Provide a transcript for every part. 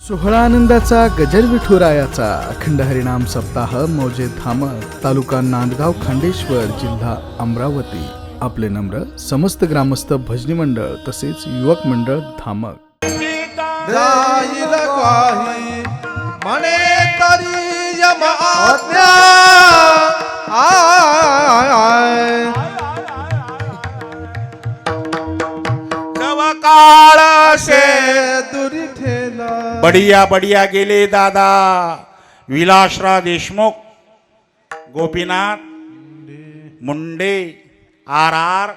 सोहळा आनंदाचा गजर विठुरायाचा अखंड हरिनाम सप्ताह मौजे धामक तालुका नांदगाव खांडेश्वर जिल्हा अमरावती. आपले नम्र समस्त ग्रामस्थ भजनी मंडळ तसेच युवक मंडळ धामक. जाईल काही म्हणे तरी यम आज्ञा काळ से दुरी ठेला. बडिया बडिया गेले दादा विलासराव देशमुख, गोपीनाथ मुंडे, आर आर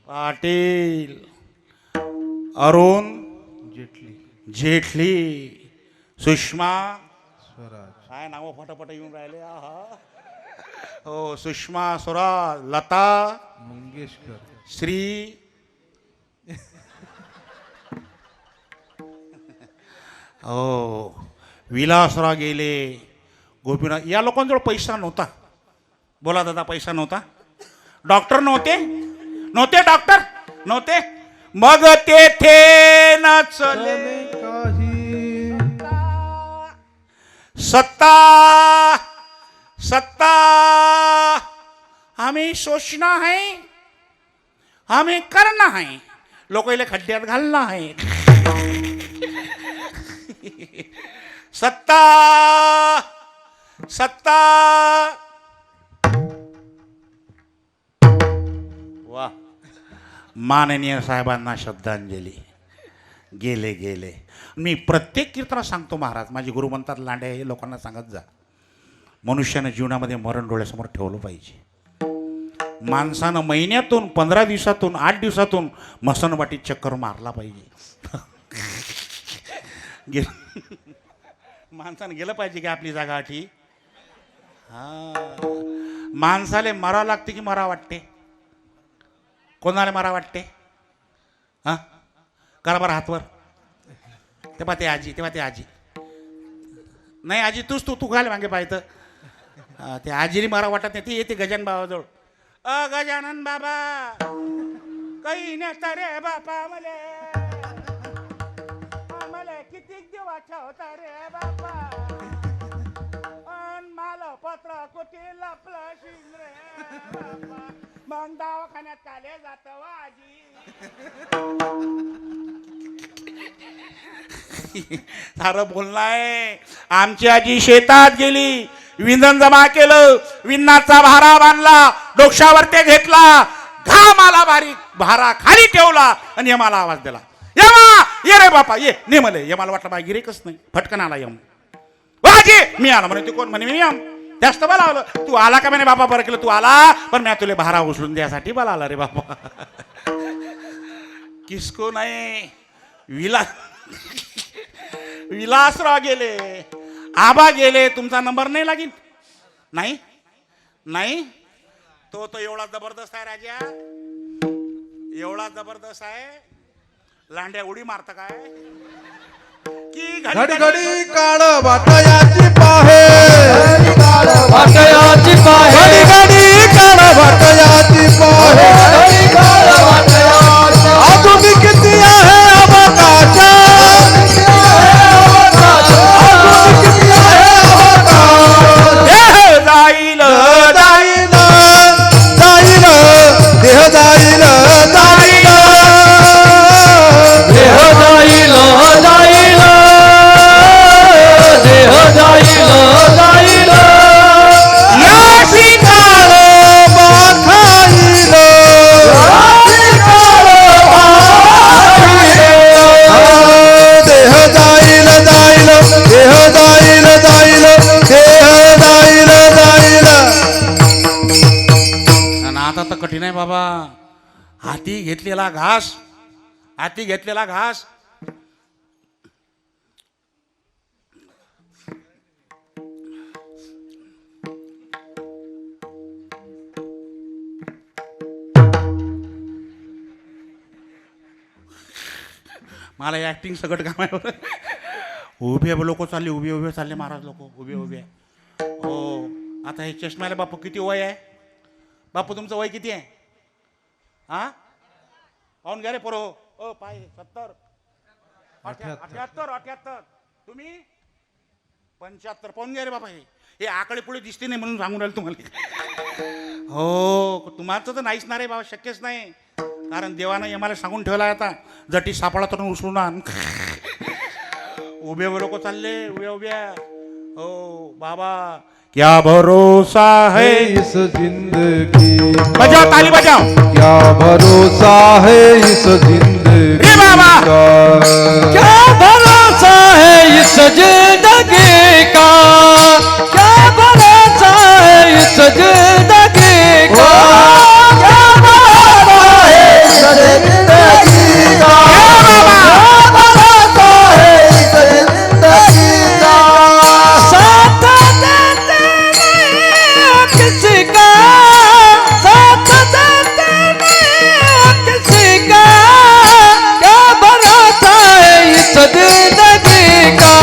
पाटील, अरुण जेटली, सुषमा स्वराज. काय नाव फटाफट येऊन राहिले. हो, सुषमा स्वराज, लता मंगेशकर, श्री हो विलासराव गेले, गोपीनाथ. या लोकांजवळ पैसा नव्हता. बोला दादा, पैसा नव्हता. डॉक्टर नव्हते डॉक्टर नव्हते. मग तेथे नचले काही सत्ता सत्ता हमें सोचना है, हमें करना है, लोक इले खड्ड्यात घालना है. सत्ता सत्ता. वा, माननीय साहेबांना श्रद्धांजली. गेले गेले. मी प्रत्येक कीर्तनात सांगतो महाराज, माझे गुरु म्हणतात लांड्या हे लोकांना सांगत जा, मनुष्यानं जीवनामध्ये मरण डोळ्यासमोर ठेवलं पाहिजे. माणसानं महिन्यातून 15 दिवसातून 8 दिवसातून मसनवाटीत चक्कर मारला पाहिजे. माणसानं गेलं पाहिजे की आपली जागा आठी. माणसाले मरा लागते की मरा वाटते? कोणाला मरा वाटते? हा, करा बरं हातवर. तेव्हा ते आजी नाही, आजी तू घाल मागे पाहिजे. ते आजीला मरा वाटत नाही. ती येते गजानन बाबाजवळ. गजानन बाबा काही नेता रे बापा मला किती दिवस होता रे बापा. मला पत्र कुठे लपलं रे बापा. मग दवाखान्यात काले जात आजी. सारं बोलणं आहे. आमची आजी शेतात गेली, विंधन जमा केलं, विन्नाचा भारा बांधला, डोक्यावर ते घेतला, घाम आला बारीक, भारा खाली ठेवला आणि यमाला आवाज दिला. यमा ये रे बापा ये. नेमले. यमाला वाटलं बा गिरेकच नाही, फटकन आला यम. वाजी मी आला म्हणे. तू कोण म्हणे? मी यम. जास्त बोलावलं. तू आला का म्हणे? बाबा बरं केलं तू आला, पण मी तुला भारा उचलून द्यासाठी बोलावला रे बाबा. किसको नाही. विलासराव गेले, आबा गेले. तुमचा नंबर नाही लागेल. नाही तो एवढा जबरदस्त आहे राजा, एवढा जबरदस्त आहे. लांड्या उडी मारता काय की घडी घडी काळ वाटयाची पाहे, घडी घडी काळ वाटयाची पाहे, अजून किती आहे अवकाश, जाईल जाईल जाईल देह जाईल जाईल देह जाईल जाईल देह जाईल जाईल. याशी काळ बाखाईल, देह जाईल जाईल देह जाईल जाईल देह जाईल जाईल. आता तर कठीण आहे बाबा. हाती घेतलेला घास मला ऍक्टिंग सगळं काम आहे. उभे लोक चालले, उभे चालले महाराज लोक उभे. हो, आता हे चष्म्याला बापू किती वय आहे? बापू तुमचं वय किती आहे? हा, पाहून घ्या रे पोरो. ओ पाय 70. अठ्याहत्तर. तुम्ही 75 पाहून घ्या रे बाबा. हे आकडे पुढे दिसते नाही म्हणून सांगून राहिले तुम्हाला. हो तुम्हाला तर नाहीच ना रे बाबा, शक्यच नाही. कारण देवानं आम्हाला सांगून ठेवला आता जटी सापळा तरुण उचलून आण. उभे उभे लोक चालले उभ्या उभ्या. हो बाबा क्या भरोसा है. इस जिंदगी बजाओ ताली बजाओ. क्या भरोसा है इस जिंदगी रे बाबा. का क्या भरोसा है इस जिंदगी का, क्या भरोसा है इस जिंदगी का, क्या भरोसा है इस जिंदगी का, क्या भरोसा है इस जिंदगी का. साथ देते नहीं किसी का, साथ देते नहीं किसी का, क्या भरोसा है इस जिंदगी का,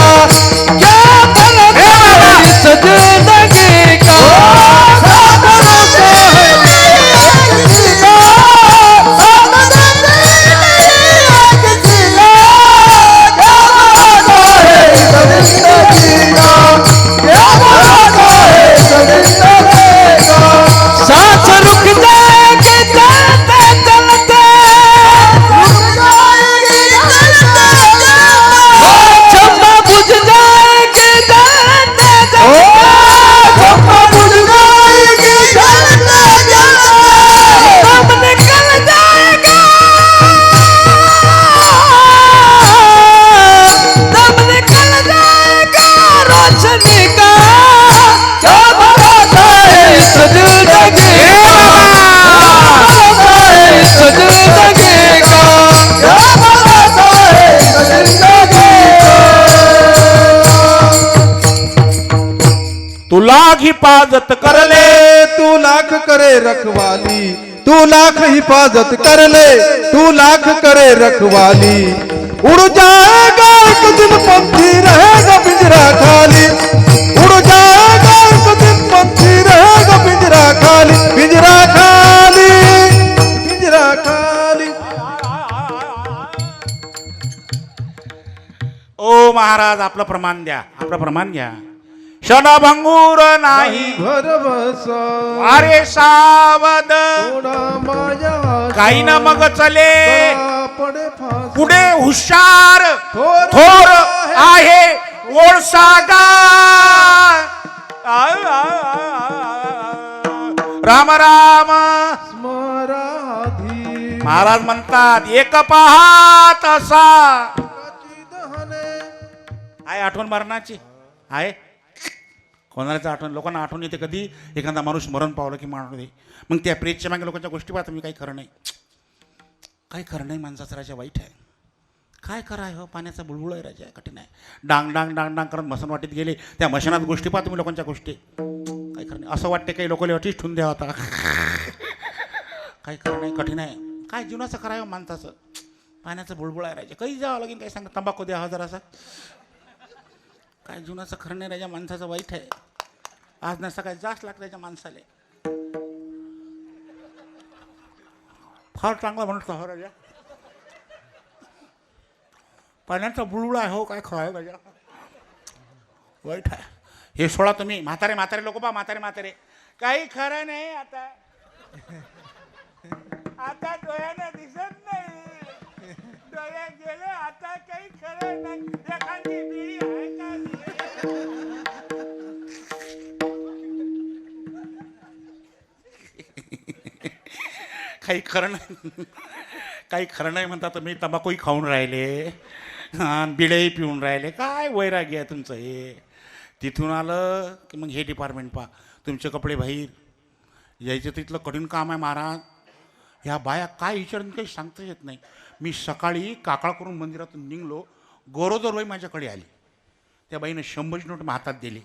क्या भरोसा है इस जिंदगी का, क्या भरोसा है किसी का, साथ देते नहीं किसी का, क्या भरोसा है इस जिंदगी का, क्या भरोसा है इस जिंदगी का. सांस रुक जाएगी चलते चलते, रुक जाएगी चलते चलते, चंपा बुझ जाएगी चलते चलते, चंपा बुझ जाएगी चलते चलते, दम निकल जाएगा, दम निकल जाएगा रोशनी का, क्या भरोसा है इस जिंदगी का, क्या भरोसा है इस जिंदगी का, क्या भरोसा है इस जिंदगी का. तू लाख हिफाजत कर ले. तू लाख करे रखवाली, तू लाख हिफाजत कर ले, तू लाख करे रखवाली. उड़ जाएगा एक दिन पंछी रहेगा पिंजरा खाली, उड़ जाएगा एक दिन पंछी रहेगा पिंजरा खाली, पिंजरा खाली, पिंजरा खाली. ओ महाराज आपलं प्रमाण द्या, आपलं प्रमाण घ्या. क्षणभंगूर नाही घर बसा अरे सावध, थोडा माया काही ना मग चले पडे फास पुढे हुशार थोर थोर आहे ओळसागा. राम राम. स्मराधी महाराज म्हणतात एक पाहात असा. आहे आठवण मरणाची आहे. कोणाला आठवण, लोकांना आठवण येते कधी एखादा माणूस मरण पावलं की माणूस दे. मग त्या प्रेतच्या मागे लोकांच्या गोष्टी पाहता मी काही खरं नाही, काही खरं नाही. माणसाचं राजा वाईट आहे. काय कराय हो, पाण्याचा बुळबुळ आहे राजा, कठीण आहे. डांग डांग डांग डांग करत मसन वाटीत गेले, त्या मशनात गोष्टी पाहतो मी लोकांच्या गोष्टी. काही खरं नाही. असं वाटते काही लोकांना अटीच ठेवून द्या होता. काही खरं नाही, कठीण आहे. काय जीवनाचं करावं माणसाचं. पाण्याचं बुळबुळ आहे राजा, काही जावं लागेल. काही सांगा तंबाखू द्या हजार असा. काय जीवनाचं खरं नाही राजा, माणसाचं वाईट आहे. आज नसता काय जास्त लागतं त्याच्या माणसाला. फार चांगला म्हणतो हो राजा. पाण्याचा बुळबुळ आहे हो, काय खरं राजा, वाईट आहे. हे सोळा तुम्ही म्हातारे म्हातारे लोक पहा, म्हातारे म्हातारे काही खरं नाही. आता आता डोळ्यानं दिसत नाही, डोळ्यात गेले आता काही खरं नाही. एखादी बिडी आहे का? काही खरं नाही, काही खरं नाही म्हणता तुम्ही. तंबाखूही खाऊन राहिले आणि बिडेही पिऊन राहिले. काय वैराग्य आहे तुमचं हे. तिथून आलं की मग हे डिपार्टमेंट पहा. तुमचे कपडे बाहेर यायचं तिथलं कठीण काम आहे महाराज. ह्या बाया काय विचारून काही सांगता येत नाही. मी सकाळी काकाळ करून मंदिरातून निघलो, गोरोदर बाई माझ्याकडे आली. त्या बाईनं 100ची नोट हातात दिली.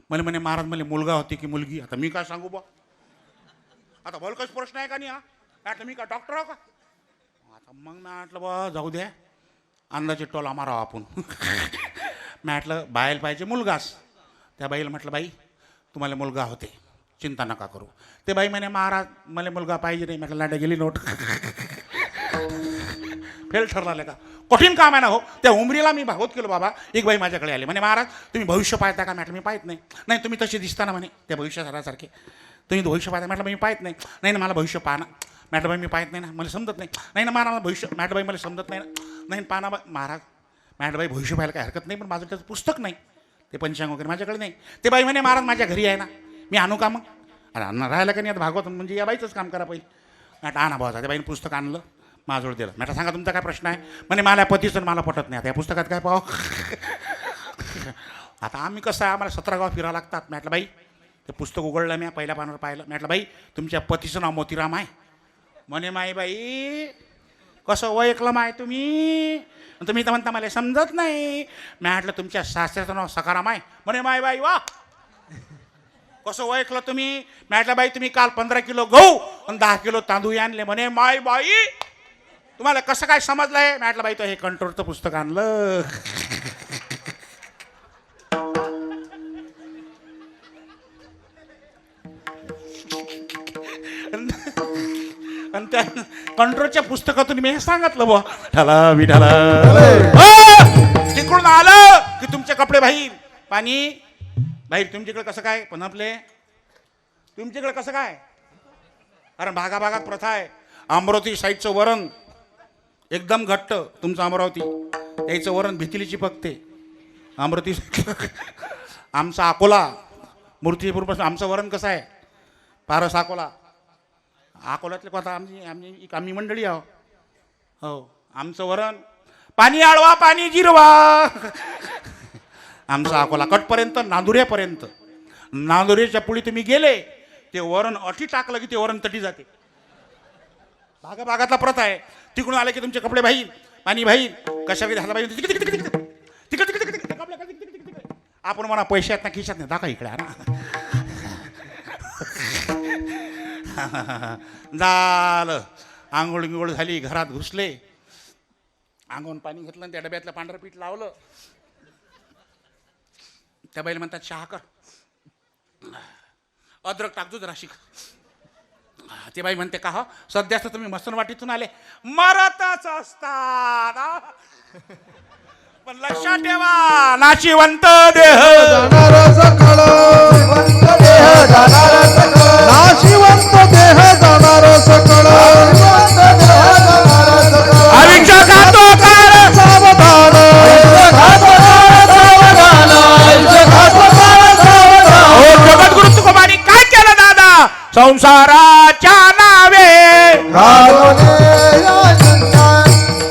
मला म्हणे महाराज मला मुलगा होती की मुलगी. आता मी काय सांगू बा, आता बोलकाच प्रश्न आहे का नाही. हा म्हटलं मी का डॉक्टर आहो का. आता मग मी म्हटलं बा जाऊ द्या, अंदाजे टोला मारावा आपण. म्हटलं बायला पाहिजे मुलगास. त्या बाईला म्हटलं बाई तुम्हाला मुलगा होते, चिंता नका करू. ते बाई म्हणे महाराज मला मुलगा पाहिजे नाही. म्हटलं लाटा गेली नोट. फेल ठरला का. कठीण काम आहे ना हो. त्या उमरीला मी भागवत केलो बाबा. एक बाई माझ्याकडे आली म्हणे महाराज तुम्ही भविष्य पाहता का? म्हटलं मी पाहत नाही. नाही तुम्ही तसे दिसता ना म्हणे त्या भविष्यासारखे. तुम्ही भविष्य पाहता? म्हटलं मी पाहत नाही. नाही ना मला भविष्य पाहा ना. म्हटलं बाई मी पाहत नाही ना मला समजत नाही. नाही ना मला भविष्य. म्हटलं बाई मला समजत नाही ना. नाही पाहा ना महाराज. म्हटलं बाई भविष्य पाहायला काही हरकत नाही पण माझं त्याचं पुस्तक नाही ते पंचांग वगैरे माझ्याकडे नाही. ते बाई म्हणे महाराज माझ्या घरी आहे ना मी आणू का मग? अरे अन्न राहायला का नाही आता भागवत म्हणजे या बाईचंच काम करा पहिले. म्हटलं आणा भाऊ. त्या बाईने पुस्तक आणलं माझ्याजवळ दिलं. म्हटलं सांगा तुमचा काय प्रश्न आहे? म्हणे मला पतीचं मला पटत नाही आता या पुस्तकात काय पाहावं. आता आम्ही कसं आहे आम्हाला 17 गाव फिरावं लागतात. म्हटलं बाई ते पुस्तक उघडलं मी पहिल्या पानावर पाहिलं. म्हटलं बाई तुमच्या पतीचं नाव मोतीराम आहे? म्हणे माई बाई कसं ओळखलं माय तुम्ही? तुम्ही तर म्हणता मला समजत नाही. मी म्हटलं तुमच्या सासऱ्याचं नाव सखाराम आहे? म्हणे माय बाई वा कसं ओळखलं तुम्ही? म्हटलं बाई तुम्ही काल 15 किलो गहू आणि 10 किलो तांदूळ आणले. म्हणे माय बाई तुम्हाला कसं काय समजलंय? म्हटलं बाई तो हे कंट्रोलचं पुस्तक आणलं. आणि त्या कंट्रोलच्या पुस्तकातून मी हे सांगितलं बुवा ठाला विठाला तिकडून आलं की तुमचे कपडे बाहेर पाणी बाहेर. तुमच्याकडे कसं काय पण आपले तुमच्याकडे कसं काय? कारण भागाभागात प्रथा आहे. अमरावती साईडचं वरण एकदम घट्ट तुमचं अमरावती. याचं वरण भितिलीची पकते अमरावती. आमचा अकोला मूर्तीपूरपासून आमचं वरण कसं आहे? पारस अकोला. अकोल्यातले कथा आम्ही मंडळी आहो. हो आमचं वरण पाणी आळवा पाणी जिरवा. आमचा अकोला कटपर्यंत नांदुऱ्यापर्यंत. नांदुऱ्याच्या पुढे तुम्ही गेले ते वरण अटी टाकलं की ते वरण तटी जाते. भागाभागातला प्रथा आहे. तिकडून आले की तुमचे कपडे बाहेर पाणी बाहेर कशा झाला बाहेर तिकडे. आपण म्हणा पैशात ना खिशात नाही दाखवा इकडे ना. झालं आंघोळ गिंगोळ झाली घरात घुसले अंगण पाणी घेतलं आणि त्या डब्यातलं पांढरं पीठ लावलं. त्या बाईला म्हणतात चहा कर अद्रक टाकतो जराशी. ते बाई म्हणते का हो सध्याच तर तुम्ही मसनवाटीतून आले मरतच असतात पण लक्षात ठेवा नाशिवंत देह जाणार सकळ नाशिवंत देह जाणार सकळ आयुष्य खातो काळ सावधान जगद्गुरु तुकोबांनी काय केलं दादा? संसाराच्या नावे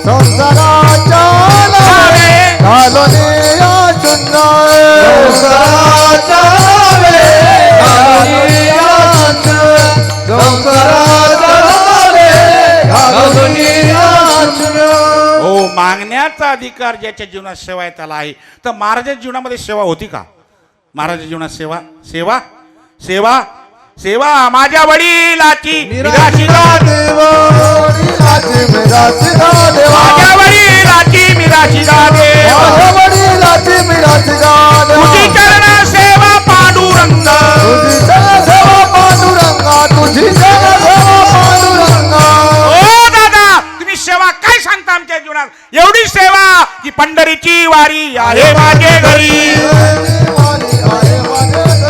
संसाराच्या नावे घालोने या संसाराच्या नावे घालोने या संसाराच्या नावे घालोने या. हो मागण्याचा अधिकार ज्याच्या जीवनात सेवा आहे त्याला आहे. तर महाराजांच्या जीवनामध्ये सेवा होती का? महाराजांच्या जीवनात सेवा सेवा सेवा सेवा माझ्या वडिलाची मिराशीचा देव वडिलाची मिराशीचा देव माझ्या वडिलाची मिराशीचा देव माझ्या वडिलाची मिराशीचा देव तुझी चरण सेवा पांडुरंग तुझी चरण सेवा पांडुरंगा तुझी चरण सेवा पांडुरंगा. ओ दादा तुम्ही सेवा काय सांगता आमच्या जीवनात? एवढी सेवा की पंढरीची वारी आहे माझे घरी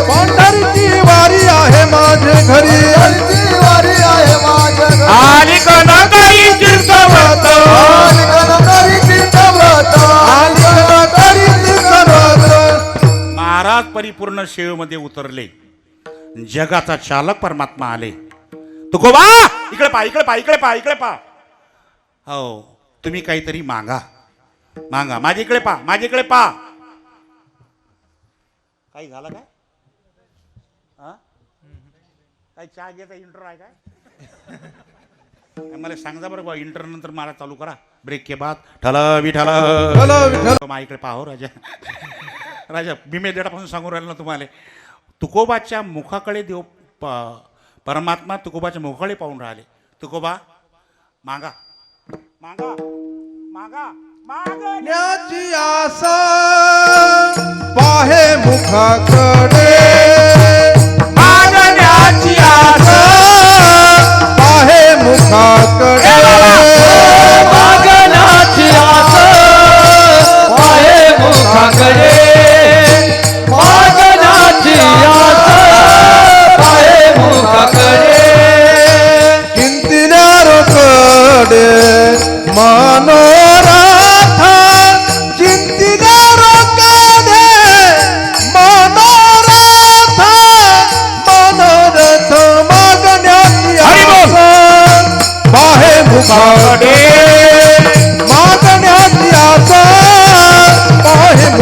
पंढरीची वारी आहे माझे घरी पंढरीची वारी आहे माझे घरी आणि कनकरी तीर्थव्रत आणि कनकरी तीर्थव्रत आणि कनकरी तीर्थव्रत. महाराज परिपूर्ण सेवेमध्ये उतरले. जगाचा चालक परमात्मा आले. तुकोबा इकडे पहा इकडे पहा इकडे पहा इकडे पहा. हो तुम्ही काहीतरी मागा मागा माझ्या इकडे पहा माझ्या इकडे पहा. काही झालं काय? काय चहा घ्यायचा इंटर आहे काय? मला सांगा बरं बा इंटर नंतर मला चालू करा ब्रेक के बाद ठला विठाला मा इकडे पाहो राजा. राजा बिमे देडापासून सांगून राहिलं ना तुम्हाला. तुकोबाच्या मुखाकडे देव परमात्मा तुकोबाच्या मुखाकडे पाहून राहिले. तुकोबा मागा मागा मागा मागण्याची आशा पाहे मुखाकडे मागण्याची आशा पाहे मुखाकडे मागण्याची आशा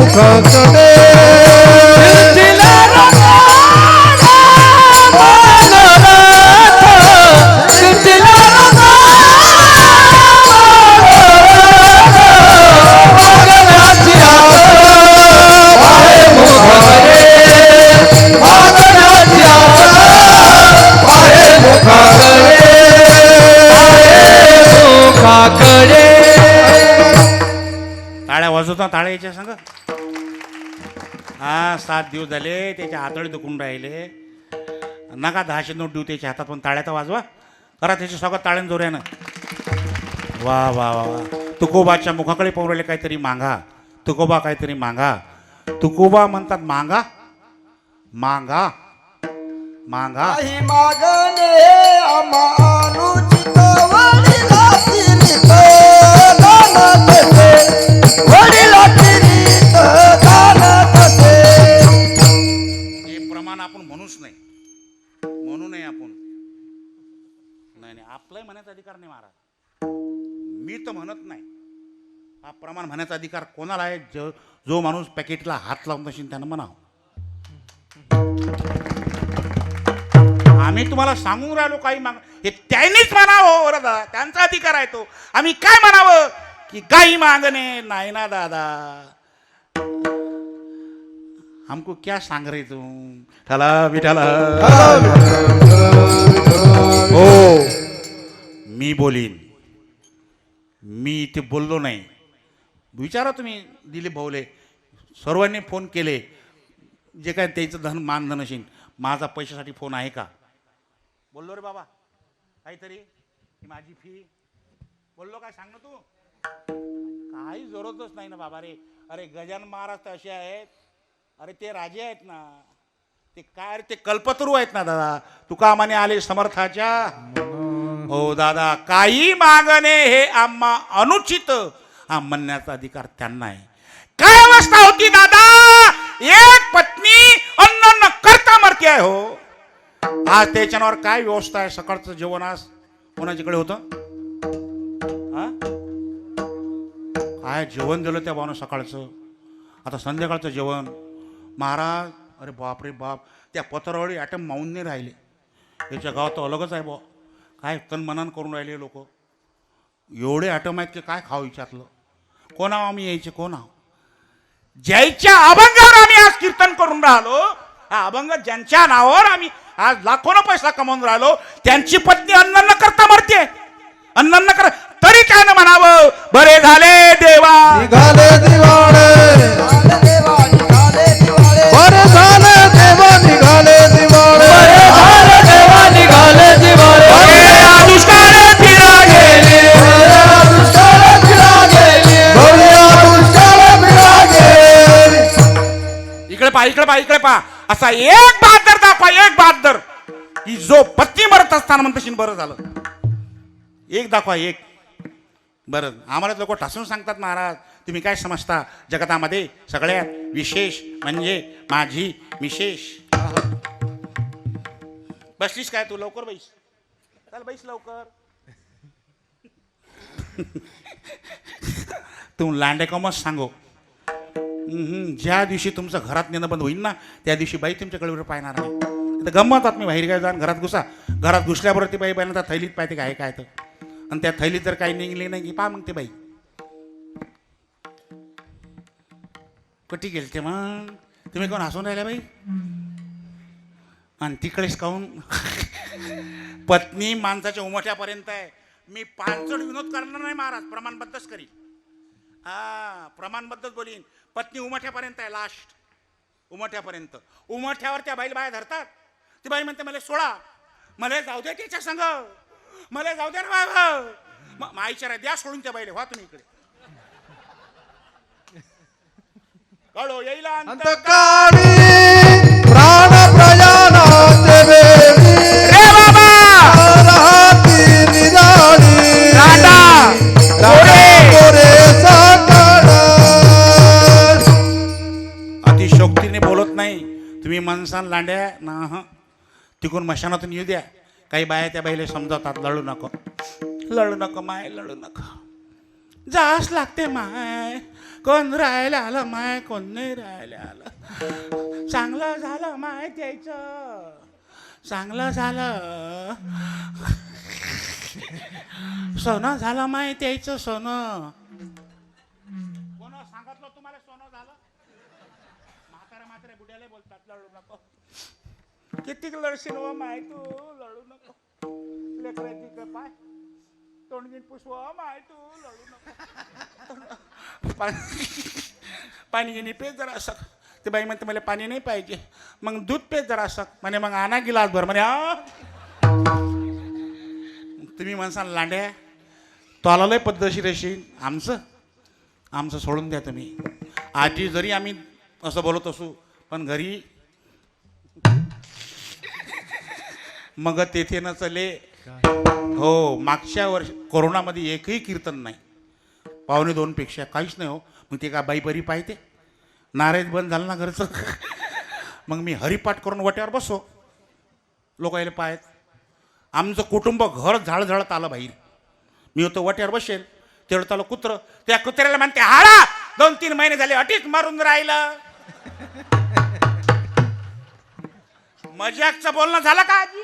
मुखाकडे तिला रंगाला मनोरथ, तिला वागण्याची आस आहे मुखाकडे, वागण्याची आस आहे मुखाकडे, मुखाकडे. टाळ्या वाजवता टाळ्या याच्या संग. हा 7 दिवस झाले त्याच्या हातोडे दुखून राहिले. नका 10चे नोट देऊ त्याच्या हातात, पण टाळ्या तर वाजवा. करा त्याचे स्वागत टाळ्यान जोऱ्यानं. वा वा वा वा. तुकोबाच्या मुखाकडे पाहून राहिले काहीतरी मागा. तुकोबा काहीतरी मागा. तुकोबा म्हणतात मागा मागा मागा. काही मागणे अमानुचित वडिला तिरीत दान तसे, वडिला तिरीत दान तसे. हे प्रमाण आपण म्हणूच नाही, म्हणू नये आपण. नाही नाही, आपलाही म्हणायचा अधिकार नाही महाराज. मी तर म्हणत नाही. हा प्रमाण म्हणण्याचा अधिकार कोणाला आहे? जो माणूस पॅकेटला हात लावून असेल त्यानं म्हणावं. आम्ही तुम्हाला सांगून राहिलो काही माग, हे त्यांनीच म्हणावं दादा, त्यांचा अधिकार आहे तो. आम्ही काय म्हणावं की काही मागणे नाही ना दादा. हमको क्या सांग रहे तुम? ठला विठाला. हो, मी बोलीन. मी इथे बोललो नाही. विचारा तुम्ही दिलीप भाऊले, सर्वांनी फोन केले. जे काय त्याचं धन मानधन असेल, माझा पैशासाठी फोन आहे का? बोललो रे बाबा काहीतरी, की माझी फी बोललो काय? सांग ना तू. काही जरूरतच नाही ना बाबा रे. अरे गजानन महाराज तर असे आहेत, अरे ते राजे आहेत ना, ते काय रे, ते कल्पतरू आहेत ना दादा. तुका म्हणे आले समर्थाच्या. हो दादा, काही मागणे हे आम्हा अनुचित, हा म्हणण्याचा अधिकार त्यांना आहे. काय अवस्था होती दादा? एक पत्नी अन्न न करता मरते आहे. हो, आज त्याच्यावर काय व्यवस्था आहे? सकाळचं जेवण आज कोणाच्याकडे होतं? हा, काय जेवण दिलं त्या भावानं सकाळचं. आता संध्याकाळचं जेवण महाराज. अरे बाप रे बाप, त्या पत्रावळी ॲटम मावून नाही राहिले. याच्या गावात तर अलगच आहे बुवा. काय तन मनान करून राहिले लोक. एवढे ॲटम आहेत की काय खाऊ विचारलं. कोण आहो आम्ही यायचे? कोण आहो? ज्याच्या अभंगावर आम्ही आज कीर्तन करून राहिलो, हा अभंग ज्यांच्या नावावर आम्ही आज लाखोनं पैसा कमवून राहिलो, त्यांची पत्नी अन्न न करता मरते. अन्न न कर तरी काय न म्हणावं? बरे झाले देवा निघाले दिवाळे, निघाले देवा निघाले दिवाळे, बरे झाले देवा निघाले दिवाळे, बरे झाले देवा निघाले दिवाळे, बरे दुष्काळ फिरा गेले, दुष्काळ फिरा गेले, भव्य दुष्काळ फिरा गेले. इकडे पहा इकडे पहा इकडे पहा. असा एक बहादर दाखवा, एक बहादर की जो पत्नी मरत असताना म्हणत असेल बरं झालं. एक दाखवा, एक. बरं, आम्हाला लोक ठासून सांगतात महाराज तुम्ही काय समजता जगतामध्ये सगळ्यात विशेष म्हणजे माझी विशेष. बसलीस काय तू? लवकर बैस. चल बैस लवकर. तू लांडे कमच सांगो. ज्या दिवशी तुमचं घरात नेणं बंद होईल ना, त्या दिवशी बाई तुमच्याकडे पाहणार नाही. तर गंमत आत मी बाहेर काय जाऊन घरात घुसा. घरात घुसल्याबरोबर ती बाई पाहिजे तर थैलीत पाहते काय काय तर. आणि त्या थैलीत जर काही निघली नाही की पहा मग ते बाई कुठे गेलते मग. तुम्ही कोण हसून राहिल्या बाई? आणि तिकडेच काहून? पत्नी माणसाच्या उमठ्यापर्यंत आहे. मी पांचड विनोद करणार नाही महाराज, प्रमाणबद्धच करीन. हा, प्रमाणबद्धच बोलीन. पत्नी उमठ्यापर्यंत आहे, लास्ट उमठ्यापर्यंत. उमठ्यावर त्या बाईला बाया धरतात. ती बाई म्हणते मला सोडा, मला जाऊ दे त्याच्या संग, मला जाऊ दे ना बाबा. माईच्या द्या सोडून त्या बाईला. व्हा तुम्ही इकडे. कळो येईल अंतकाळी प्राण प्रयाणाचे वेळी रे बाबा राहती निराळी राधा कोरे सकाळ. अतिशोक्तीने बोलत नाही तुम्ही. मनसान लांड्या ना तिकून मशानातून येऊ द्या. काही बाया त्या बाईला समजावतात, लढू नको, लढू नको माय, लढू नको. जास लागते माय, कोण राहायला आलं माय, कोण नाही राहायला आलं. चांगलं झालं माय द्यायचं, चांगलं झालं. सोनं झालं माय द्यायचं, सोनं. कोण सांगितलं तुम्हाला सोनं झालं? म्हातारे बुड्याला बोलतात लढू नको. किती लढशील व माय तू, लढू नको. लेकराची का पाय तोंडगीन पुसवा माय तू, लढू नको. पाणी घेणे पे जरा असं. ते बाई म्हणते मला पाणी नाही पाहिजे. मग दूध पे जरा असं म्हणे. मग आणा गिलास भर म्हणे. तुम्ही म्हणसाल लांड्या तो आला लय पद्धतशीर अशी. आमचं सोडून द्या तुम्ही. आजी जरी आम्ही असं बोलत असू पण घरी मग तेथे न चले. हो, मागच्या वर्षी कोरोनामध्ये एकही कीर्तन नाही. 1:45 पेक्षा काहीच नाही हो. मग ते का बाई बरी पाहिजे. नाराज बंद झालं ना घरचं. मग मी हरिपाठ करून वाट्यावर बसो. लोक यायला पाहत. आमचं कुटुंब घर झाळझळत आलं बाहेर. मी होतो वाट्यावर बसेल. तेवढं आलं कुत्रं. त्या कुत्र्याला म्हणते हाडा, 2-3 महिने झाले अटीच मारून राहिलं. मजाकचं बोलणं झालं का आजी?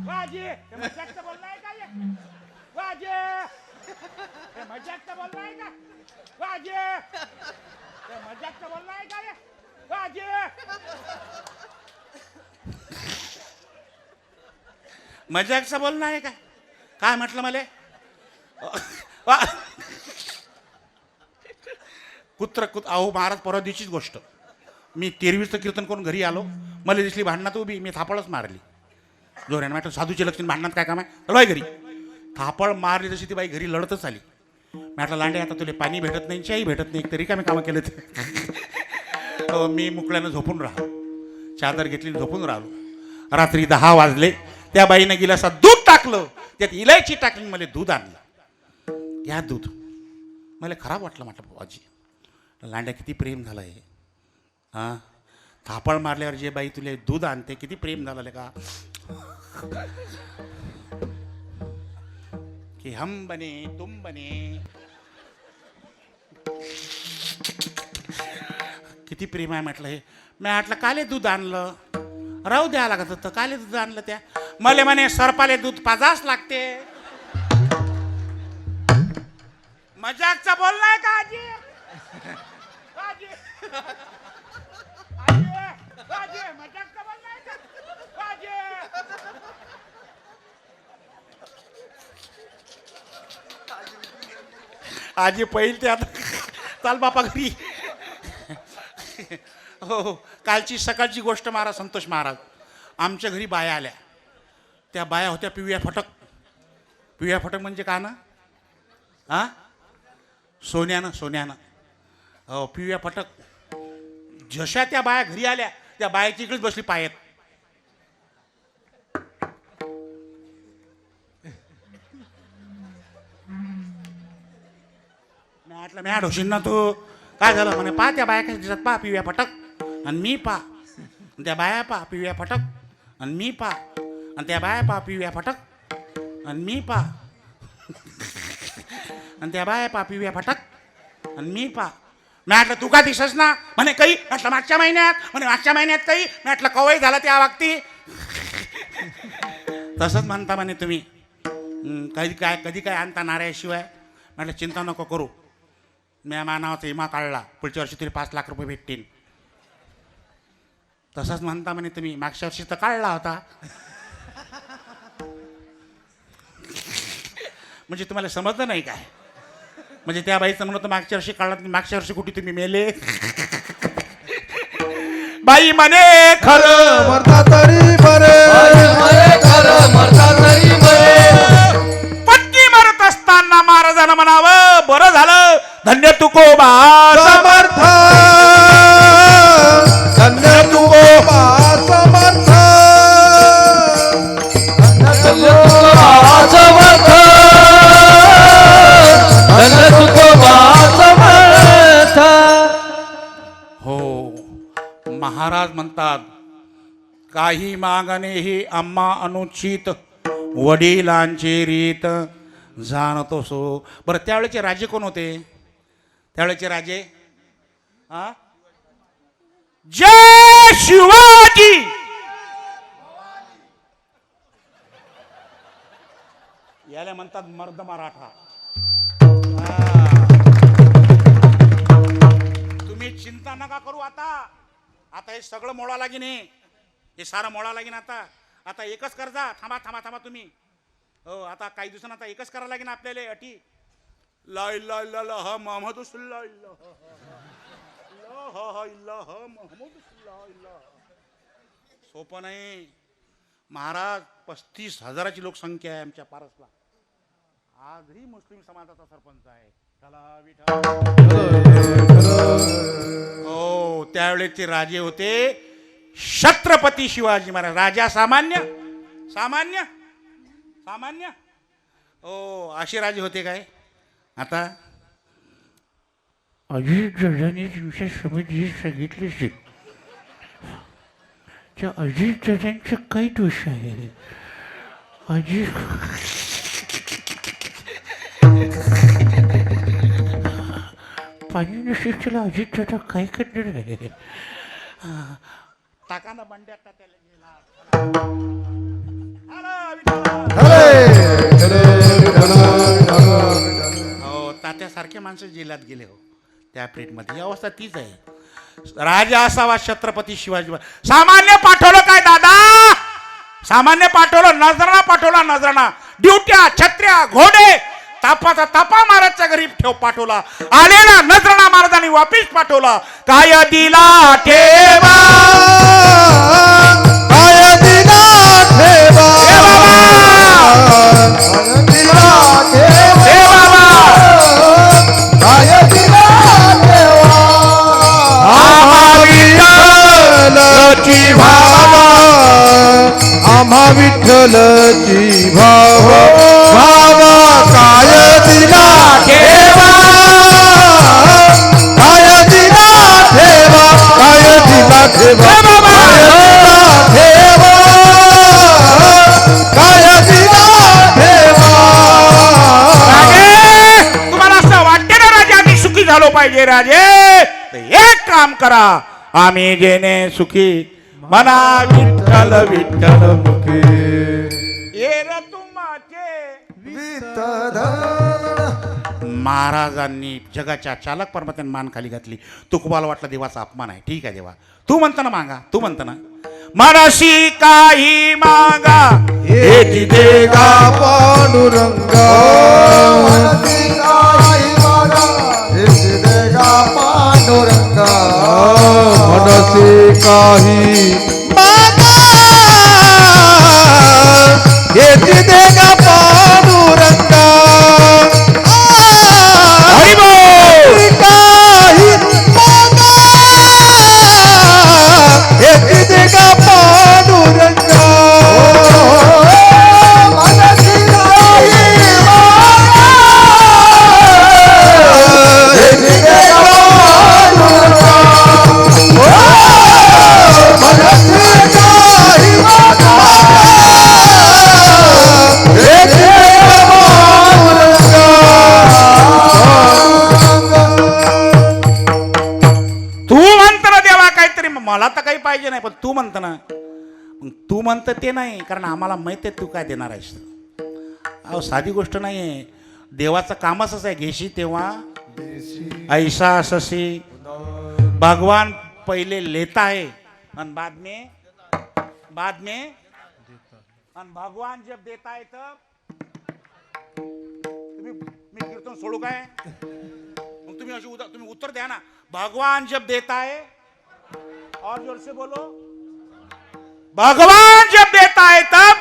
वाजी मजाकचं बोलणं आहे का? वाजी मजाकचं बोलणं आहे का? वाजी मजाकचं बोलणं आहे का? वाजी मजाकचं बोलणं आहे का? काय म्हटलं मला? अहो महाराज, परवा दिवशीच गोष्ट. मी 23चं कीर्तन करून घरी आलो. मला दिसली भांडणात उभी. मी थापळच मारली जोऱ्यानं. म्हटलं साधूची लक्ष्मी भांडणात काय काम आहे, लढवाय घरी. थापळ मारली तशी ती बाई घरी लढतच आली. म्हटलं लांडे आता तुला पाणी भेटत नाही, चाही भेटत नाही, तरी काय कामं केलं ते. मी मुकल्यानं झोपून राहिलो. चादर घेतली झोपून राहिलो. रात्री 10 वाजले. त्या बाईनं गिलासात दूध टाकलं. त्यात इलायची टाकली. मला दूध आणलं. घ्या दूध. मला खराब वाटलं. म्हटलं बाबाजी लांड्या किती प्रेम झालं आहे. हां, थापळ मारल्यावर जे बाई तुला दूध आणते किती प्रेम झालं का. कि हम बने तुम बने. किती प्रेम आहे म्हटलं हे. मी म्हटलं काले दूध आणलं, राहू द्या लागत होतं. काले दूध आणलं त्या. मला म्हणे सरपाले दूध पाजाच लागते. मजाकचा बोललाय का आजी? आजी आजी मजाकचा बोललाय का? आजी आजी पहिल ते आता चाल बापा घरी. हो, कालची सकाळची गोष्ट महाराज संतोष महाराज. आमच्या घरी बाया आल्या. त्या बाया होत्या पिवळ्या फटक. पिवळ्या फटक म्हणजे का ना? हां, सोन्यानं. हो, पिवळ्या फटक. जशा त्या बाया घरी आल्या त्या बायाची इकडेच बसली पायात. म्हटलं मॅड होशील ना तू. काय झालं म्हणे? पा त्या बाया कशा दिसत, पा पिवळ्या फटक आणि मी पा. त्या बाया पा पिवळ्या फटक आणि मी पा. आणि त्या बाया पा पिवळ्या फटक आणि मी पा. आणि त्या बाया पा पिवळ्या फटक आणि मी पा. म्हटलं तू का दिसस ना? म्हणे काही. म्हटलं मागच्या महिन्यात. म्हणे मागच्या महिन्यात काही. म्हटलं कवाई झाला त्या वागती. तसंच म्हणता म्हणे तुम्ही. कधी काय आणता नाऱ्याशिवाय. म्हटलं चिंता नको करू. मी नावाचा विमा काढला. पुढच्या वर्षी तरी 5 लाख रुपये भेटतील. तसंच म्हणता म्हणे तुम्ही. मागच्या वर्षी तर काढला होता. म्हणजे तुम्हाला समजलं नाही काय? म्हणजे त्या बाईचं म्हणत मागच्या वर्षी काढला. मागच्या वर्षी कुठे तुम्ही मेले? बाई म्हणे खरं मरता तरी बरे. खरं मरता तरी बरे. पत्नी मरत असताना महाराजांना म्हणावं बरं झालं. धन्य तुकोबा समर्थ धन्य तुकोबा समर्थ. हो, महाराज म्हणतात काही मागणे ही आम्हा अनुचित, वडिलांची रीत जाणतो सो. बरं त्यावेळेचे राजे कोण होते? त्यावेळेचे राजे हा जय शिवाजी. याला म्हणतात मर्द मराठा. तुम्ही चिंता नका करू. आता हे सगळं मोळा लागीन. हे सारं मोळा लागीन. आता एकच कर्जा. थांबा थांबा थांबा तुम्ही. हो आता काही दिवसांना आता एकच करावं लागेल आपल्याला अटी. ला इल्ला इल्लल्लाह मुहम्मदुल्लाह सोपं नाही महाराज. 35,000ची लोकसंख्या आहे आमच्या पारसला. आजही मुस्लिम समाजाचा सरपंच आहे. चला विठ्ठल. हो त्यावेळेचे राजे होते छत्रपती शिवाजी महाराज. राजा सामान्य सामान्य सामान्य हो असे राजे होते काय. आता अजित दादांनी विशेष समिती सांगितले असेल. त्या अजित दादांचा काही दोष आहे. अजित पाणी नसेल त्याला अजित दादा काय करणार आहे. टाकाना बंड्या टाकायला गेला. हो तात्यासारखे माणसं जेलात गेले. हो त्या प्लेटमध्ये ही अवस्था तीच आहे. राजा असावा छत्रपती शिवाजी. सामान्य पाठवलं काय दादा. सामान्य पाठवलं. नजराणा पाठवला. नजराणा ड्युट्या छत्र्या घोडे तापाचा तापा महाराजच्या घरी ठेव पाठवला. आलेला नजराणा महाराजांनी वापिस पाठवला. काय दिला ठेवा काय दिला ठेवा हे बाबा काय दिला ठेवा विठ्ठलची भावा आम्हा विठ्ठलची भावा काय दिला ठेवा काय दिला ठेवा काय दिला ठेवा काय दिला ठेवा. तुम्हाला असं वाटते ना राजे आम्ही सुखी झालो पाहिजे. राजे एक काम करा. आम्ही जेणे सुखी म्हणा विठ्ठल विठ्ठल मुखी. ये रे महाराजांनी जगाच्या चालक परमात्म्याने मान खाली घातली. तुकोबाला वाटलं देवाचा अपमान आहे. ठीक आहे देवा तू म्हणता ना मागा. तू म्हणता ना मनसी काही मागा हेची देगा पांडुरंगा मनसी काही मागा हेची देगा पांडुरंगा काही मागा हेची देगा पांडुरंगा मनसी काही मागा हेची देगा पांडुरंगा मनसी काही मागा हेची देगा पांडुरंगा. तू म्हणत ना देवा काहीतरी. मला तर काही पाहिजे नाही पण तू म्हणत ना. मग तू म्हणत ते नाही कारण आम्हाला माहित आहे तू काय देणार आहेस. अहो साधी गोष्ट नाही आहे. देवाचं कामच असं आहे. घेशी तेव्हा ऐसा अससी. भगवान पहिले लेता है और बाद में और भगवान जब देता है तब. मी कीर्तन सोडू काय. मग तुम्ही अशी तुम्ही उत्तर द्या ना. भगवान जब देता है और जोर से बोलो. भगवान जब देता है तब.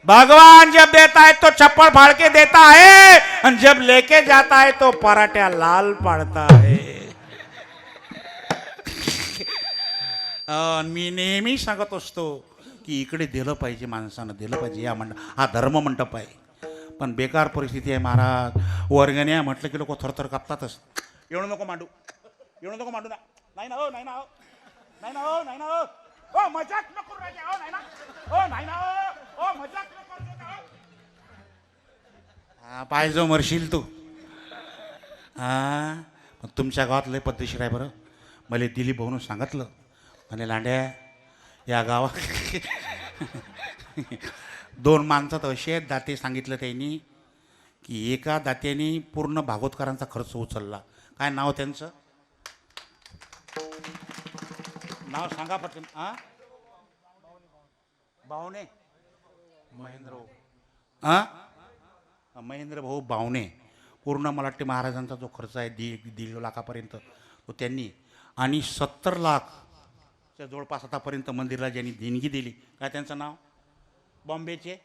भगवान जब देता है तो चप्पल फाड़ के देता है और जब लेके जाता है तो पराठा लाल पड़ता है. मी नेहमी सांगत असतो की इकडे दिलं पाहिजे. माणसानं दिलं पाहिजे. या हा धर्म मंडप आहे. पण बेकार परिस्थिती आहे महाराज. वर्गण्या म्हटलं की लोक थरथर कापतातच. एवढं नको मांडू. एवढं नको मांडू ना. नाही ना हो नाही ना हो नाही ना हो नाही ना हो. ओ मजाक नको राजा. हो नाही ना हो नाही ना हो. ओ मजाक नको. पाहिजो मरशील तू. मग तुमच्या गावात लय पद्धतशीर आहे बरं. मला दिलीप भाऊनं सांगितलं म्हणे लांड्या या गावात 2 माणसं तर असे आहेत दाते सांगितलं त्यांनी की एका दात्याने पूर्ण भागवतकरांचा खर्च उचलला. काय नाव त्यांचं? नाव सांगा पटकन. बावणे महेंद्र भाऊ महेंद्र भाऊ बावणे. पूर्ण मला वाटते महाराजांचा जो खर्च आहे 1.5 लाखापर्यंत तो त्यांनी, आणि 70 लाखच्या जवळपास आतापर्यंत मंदिराला ज्यांनी देणगी दिली. काय त्यांचं नाव? बॉम्बेचे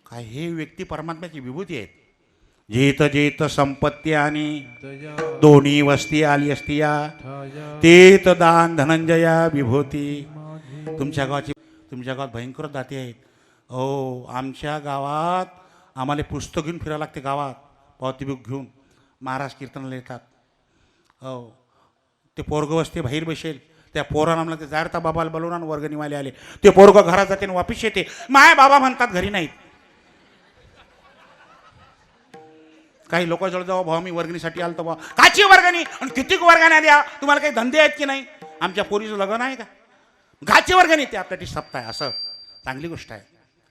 काय हे व्यक्ती परमात्म्याची विभूती आहेत. जेत जेत संपत्ती आणि दोन्ही वस्ती आली असती या तेत दान धनंजया विभूती. तुमच्या गावात भयंकर दाते आहेत. हो, आमच्या गावात आम्हाला पुस्तक घेऊन फिरायला लागते. गावात पावती बुक घेऊन महाराज कीर्तनाला येतात. हो, ते पोरगं वस्ते बाहेर बसेल, त्या पोरानं आम्हाला ते जारता बाबाला बोलवून वर्गणीवाले आले. ते पोरगं घरात जाते आणि वापिस येते. माय बाबा म्हणतात घरी नाहीत. काही लोकांजवळ जाऊ भाऊ मी वर्गणीसाठी आलो बा. काची वर्गणी आणि किती वर्गण्या द्या, तुम्हाला काही धंदे आहेत की नाही? आमच्या पोरीचं लग्न आहे का? गाची वर्गणी ते आपल्यासाठी सप्ताह आहे. असं चांगली गोष्ट आहे,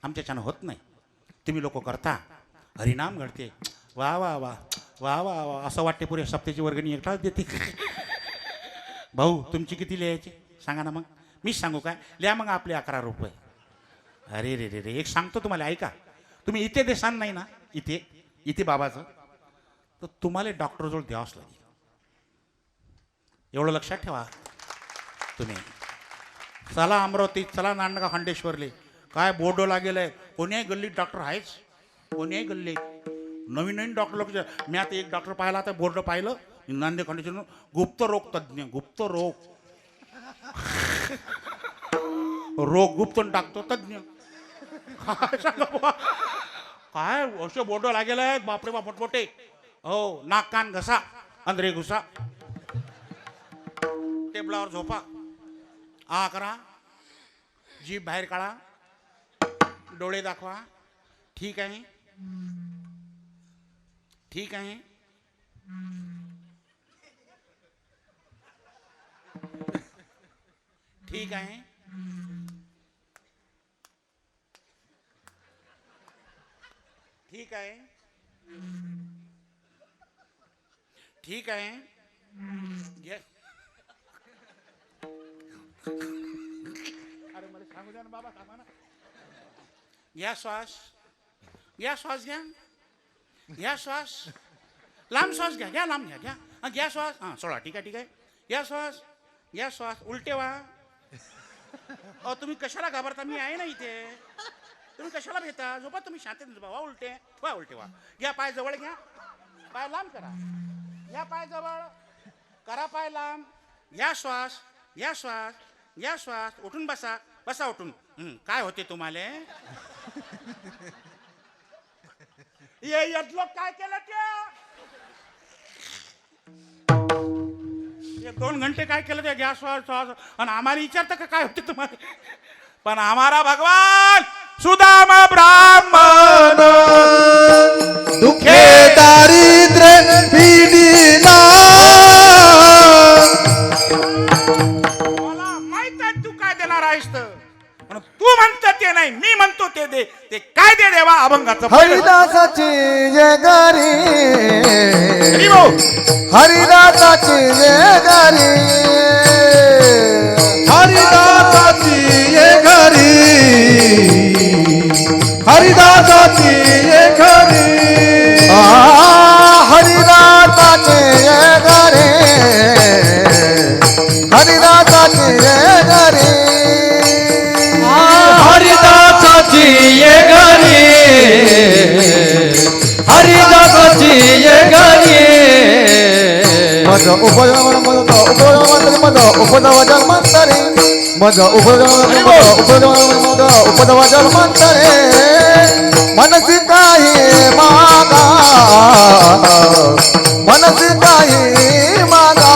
आमच्याच्यानं होत नाही. तुम्ही लोक करता, हरिनाम घडते. वा वा वा वा वा वा. असं वाटते पुरे सप्त्याची वर्गणी एकटाच देते. भाऊ तुमची किती लिहायची सांगा ना. मग मीच सांगू काय? लिहा मग आपले 11 रुपये. अरे रे रे रे, एक सांगतो तुम्हाला ऐका. तुम्ही इथे देसान नाही ना, इथे बाबाचं, तर तुम्हाला डॉक्टरजवळ द्यावंच लागेल. एवढं लक्षात ठेवा तुम्ही. चला अमरावती, चला नांदगाव खंडेश्वरले, काय बोर्ड लागेल आहे. कोणीही गल्लीत डॉक्टर आहेच, कोणीही गल्लीत. नवीन डॉक्टर लोक. मी आता एक डॉक्टर पाहिला, आता बोर्ड पाहिलं नांदेड खंडेश्वर, गुप्त रोग तज्ज्ञ. गुप्त रोग गुप्त टाकतो तज्ज्ञ. काय सांगा काय असे बोर्ड लागेल आहेत बापरे बाप मोठमोठे. हो, नाक कान घसा अंदरे घुसा, टेबलावर झोपा, आ करा, जीभ बाहेर काढा, डोळे दाखवा. ठीक आहे, ठीक आहे. ठीक आहे. ठीक आहे. ठीक आहे. अरे मला सांगू द्या ना बाबा, थांबा ना. घ्या श्वास, घ्या श्वास, घ्या श्वास, लांब श्वास घ्या, घ्या लांब घ्या, घ्या श्वास. हां सोडा. ठीक आहे, ठीक आहे. घ्या श्वास, घ्या श्वास. उलटे व्हा. तुम्ही कशाला घाबरता? मी आहे ना इथे. तुम्ही कशाला भेटा? झोपा तुम्ही, शांतीने झोपा. वा उलटे, वा उलटे व्हा. घ्या पाय जवळ घ्या, पाय लांब करा. घ्या पाय जवळ करा, पाय लांब. घ्या श्वास, घ्या श्वास, घ्या श्वास. उठून बसा, बसा उठून. काय होते तुम्हाला? लोक काय केलं ते 2 घंटे काय केलं ते? घ्या श्वास श्वास. आणि आम्हाला विचारतं का काय होते तुम्हाला? पण आम्हाला भगवान सुदाम ब्राह्मण दुखे दारिद्र्य पीडिला. मला माहित आहे तू काय देणार आहेस तर. तू म्हणतो ते नाही, मी म्हणतो ते दे. ते काय दे देवा? अभंगाचं हरिदासाची जय गरी, हरिदासाची जय गरी, हरिदासाची ये घरी, हरिदासाची ये घरी, हरिदासाची जय गरी, हरिदासाची जय गरी, हरिदासाची ये घरी, हरिदासाची ये घरी. मज उपजन उपदवजन मंतरी, मज उपदवजन मंतरे. मनसी काही मागा, मनसी काही मागा.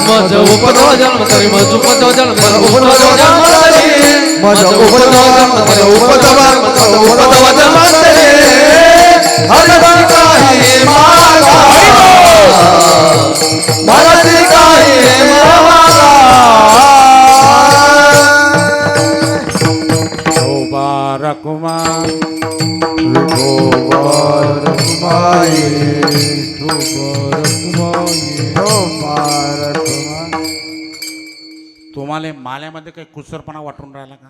मज उपदवजन मंतरी, मज उपदवजन मंतरी, उपदवजन मंतरी, मज उपदवजन उपदवजन मंतरी. हरिदास काही मागा. मनसी काही मागा रकुमा तुम्हाला माल्यामध्ये काही कुसरपणा वाटून राहिला का?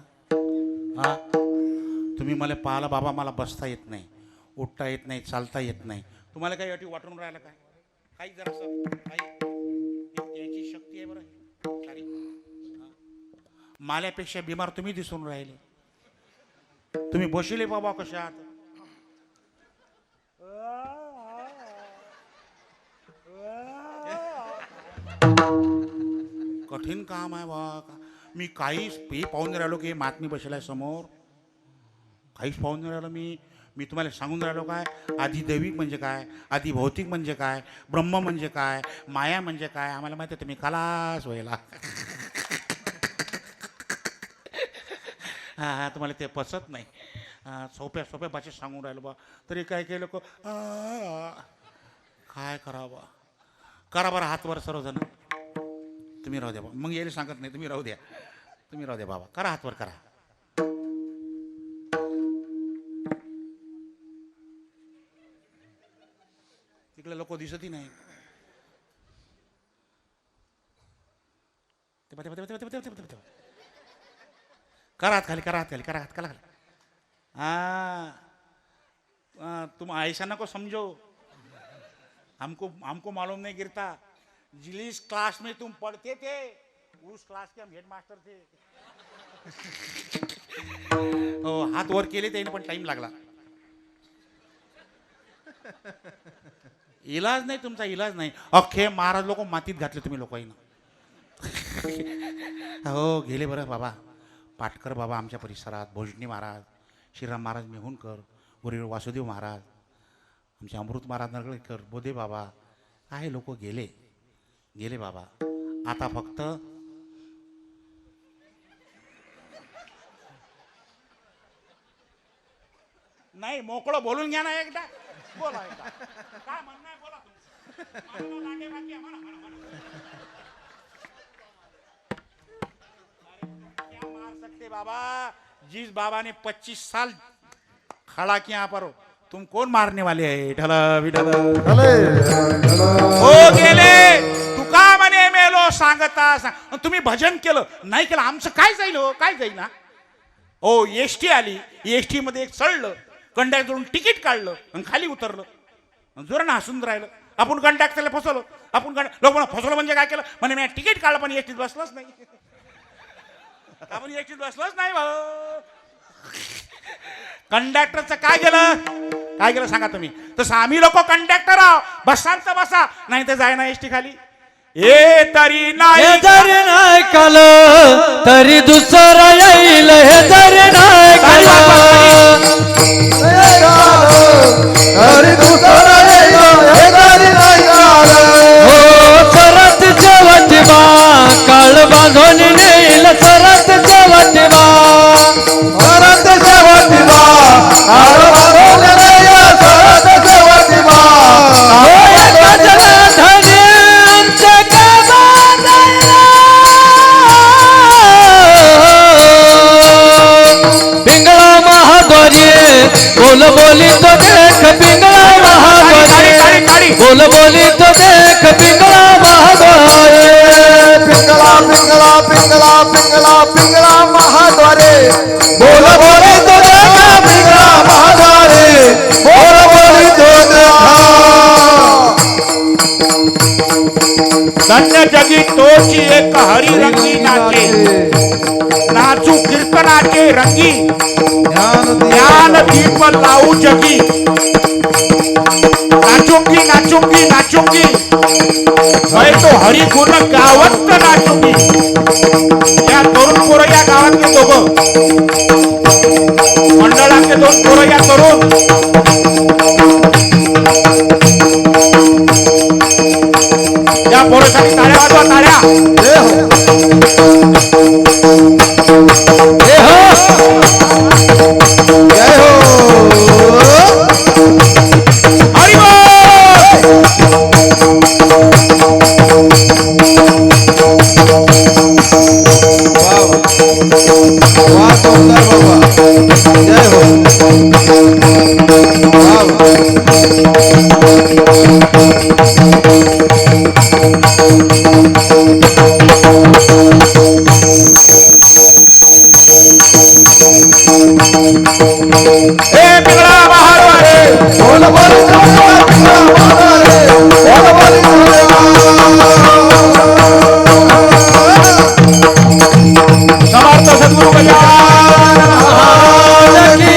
हा, तुम्ही मला पाहिलं बाबा, मला बसता येत नाही, उठता येत नाही, चालता येत नाही, तुम्हाला काही अटी वाटून राहिला काय? काही जरासं काही याची शक्ती आहे बरं सारी. माल्यापेक्षा बिमार तुम्ही दिसून राहिले. तुम्ही बसले बाबा कशा आहात? कठीण काम आहे बा. मी काहीच हे पाहून राहिलो की महात्मी बसलाय समोर, काहीच पाहून नाही राहिलो मी तुम्हाला सांगून राहिलो काय, आधी दैविक म्हणजे काय, आधी भौतिक म्हणजे काय, ब्रह्म म्हणजे काय, माया म्हणजे काय, आम्हाला माहिती आहे. तुम्ही खलास व्हायला. हा तुम्हाला ते पचत नाही. सोप्या सोप्या भाषेत सांगून राहिलो बा, तरी काय केलं लोक काय करावं. करा बरं हातवर सर्वजण. तुम्ही राहू द्या बा, मग यायला सांगत नाही, तुम्ही राहू द्या, तुम्ही राहू द्या बाबा, करा हातवर करा. तिकडे लोक दिसतही नाही. करा हात खाली, करा हात खाली, करा हात खाली. तुम ऐसा ना को समझो, हमको मालूम नहीं गिरता. जिस क्लास में तुम पढ़ते थे उस क्लास के हम हेडमास्टर थे. हो, हात वर केले त्याने पण टाइम लागला. इलाज नाही तुमचा, इलाज नाही. अख्खे महाराज लोक मातीत घातले तुम्ही लोकांना. हो गेले बरं बाबा. पाटकर बाबा आमच्या परिसरात, भोजनी महाराज, श्रीराम महाराज मेहुणकर, गुरुदेव वासुदेव महाराज, आमचे अमृत महाराज नरगळकर, बोधे बाबा, काही लोक गेले गेले बाबा. आता फक्त नाही, मोकळं बोलून घ्या ना एकदा. बोला एकदा, काय म्हणणं आहे बोला क्या मार सकते बाबा. जिस बाबा ने 25 साल खड़ा किया यहाँ पर, तुम कौन मारने वाले है. ढला विढल हो गेले. तू का म्हणे मेलो सांगता सांग. तुम्ही भजन केलं नाही केलं, आमचं काय जाईल हो, काय जाईल ना. ओ एसटी आली, एसटी मध्ये एक चढलं, कंडक्टरकडून तिकीट काढलं आणि खाली उतरलं, जोरानं हसून राहिलं. आपण कंडक्टरला फसवलं. आपण लोक म्हणा फसवलं म्हणजे काय केलं म्हणे, मी तिकीट काढलं पण एसटीत बसलंच नाही. आपण एसटीत बसलोच नाही भाऊ. कंडक्टरचं काय केलं सांगा तुम्ही. तसं आम्ही लोक कंडक्टर आहो, बसांचं बसा, नाही तर जाय ना एसटी खाली. ए तरी नाही, हे जरी नाही काल तरी दुसरं येईल. हे जरी नाही काल अरे दुसरा हे घरी नाही हो, सरत जेवती बा काळ बांधून नेईल. सरत जेवती बा परत शेवटी बा परत शेवटी बा हो, एका जनाधारी आमच्या गावात पिंगळा महाद्वारी बोल बोली तो देख. पिंगळा महाद्वारी बोल बोली तो देख. पिंगळा महाद्वारी पिंगला पिंगला पिंगला पिंगला पिंगला महाद्वारे बोल बोले तो देखा. पिंगला महाद्वारे बोल बोले तो देखा. धन्य जगी तोची एक हरी रंगी नाचे, नाचू कीर्तनाचे रंगी, ज्ञान दीप लावू जगी. नाचूंगी नाचूंगी नाचूंगी, मैं तो हरी गुण गावत नाचूंगी. या तरुण पोरं, या गावातले दोघं मंडळातले 2 पोरं, या तरुण या पोरासाठी टाळ्या वाजवा, टाळ्या. जय हो. हरी बोल. बोल बोल जोगेला पिंगळा माझा रे बोल बोल समर्थ सद्गुरु गजानन महाराज की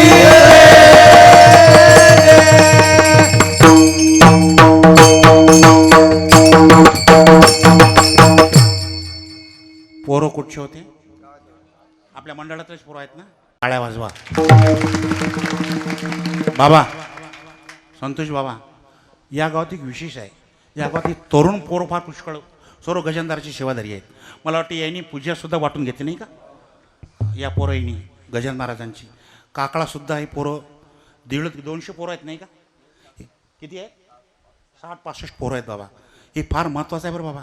पोरं कुठचे होते? आपल्या मंडळातलेच पोरं आहेत ना? टाळ्या वाजवा. बाबा संतोष बाबा, या गावात एक विशेष आहे. या गावात एक तरुण पोरं फार पुष्कळ सर्व गजानदाराची सेवाधारी आहेत. मला वाटतं यांनी पूजासुद्धा वाटून घेतली नाही का? या पोरं यांनी गजानन महाराजांची काकळासुद्धा ही पोरं 150-200 पोरं आहेत नाही का? किती आहे? 60-65 पोरं आहेत बाबा. हे फार महत्त्वाचं आहे बरं बाबा,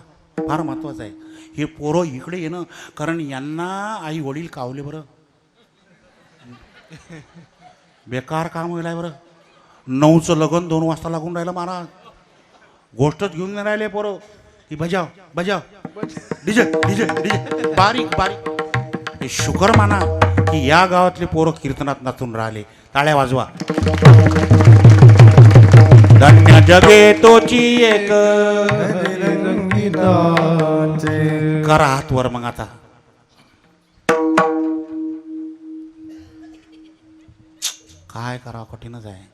फार महत्त्वाचं आहे. हे पोरं इकडे येणं, कारण यांना आई वडील कावले बरं. बेकार काम होईल आहे बरं. 9चं लग्न 2 वाजता लागून राहिलं महाराज. गोष्टच घेऊन नाही राहिले पोरं की बजाव बजाव डीजे डीजे डीजे बारीक बारीक. हे शुकर माना की या गावातले पोरं कीर्तनात नाचून राहिले. टाळ्या वाजवा. धन्य जगे तोची एक करा हात वर मग आता. काय करा, कठीणच आहे.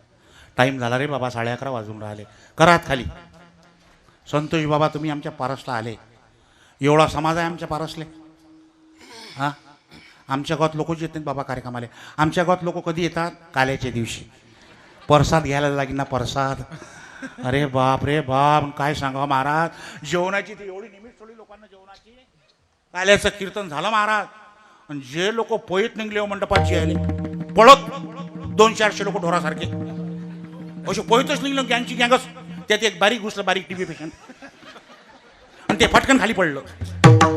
टाईम झाला रे बाबा, 11:30 वाजून राहिले. करा हात खाली. संतोष बाबा तुम्ही आमच्या पारसला आले. एवढा समाज आहे आमच्या पारसले. हां, आमच्या गावात लोक येत नाहीत बाबा कार्यक्रमाला. आमच्या गावात लोक कधी येतात? काल्याच्या दिवशी. प्रसाद घ्यायला लागेल ना, प्रसाद. अरे बाप रे बाप, काय सांगावं महाराज. जेवणाची ती एवढी निमित्त सोडली लोकांना जेवणाची. काल्याचं कीर्तन झालं महाराज. आणि जे लोक पोईत निघले मंडपाची आले पळत 200-400 लोक ढोरासारखे असे पोईतच निघलं. गँगची गँगच. त्यात एक बारीक घुसलं, बारीक टीबी पेशंट. आणि ते फटकन खाली पडलं.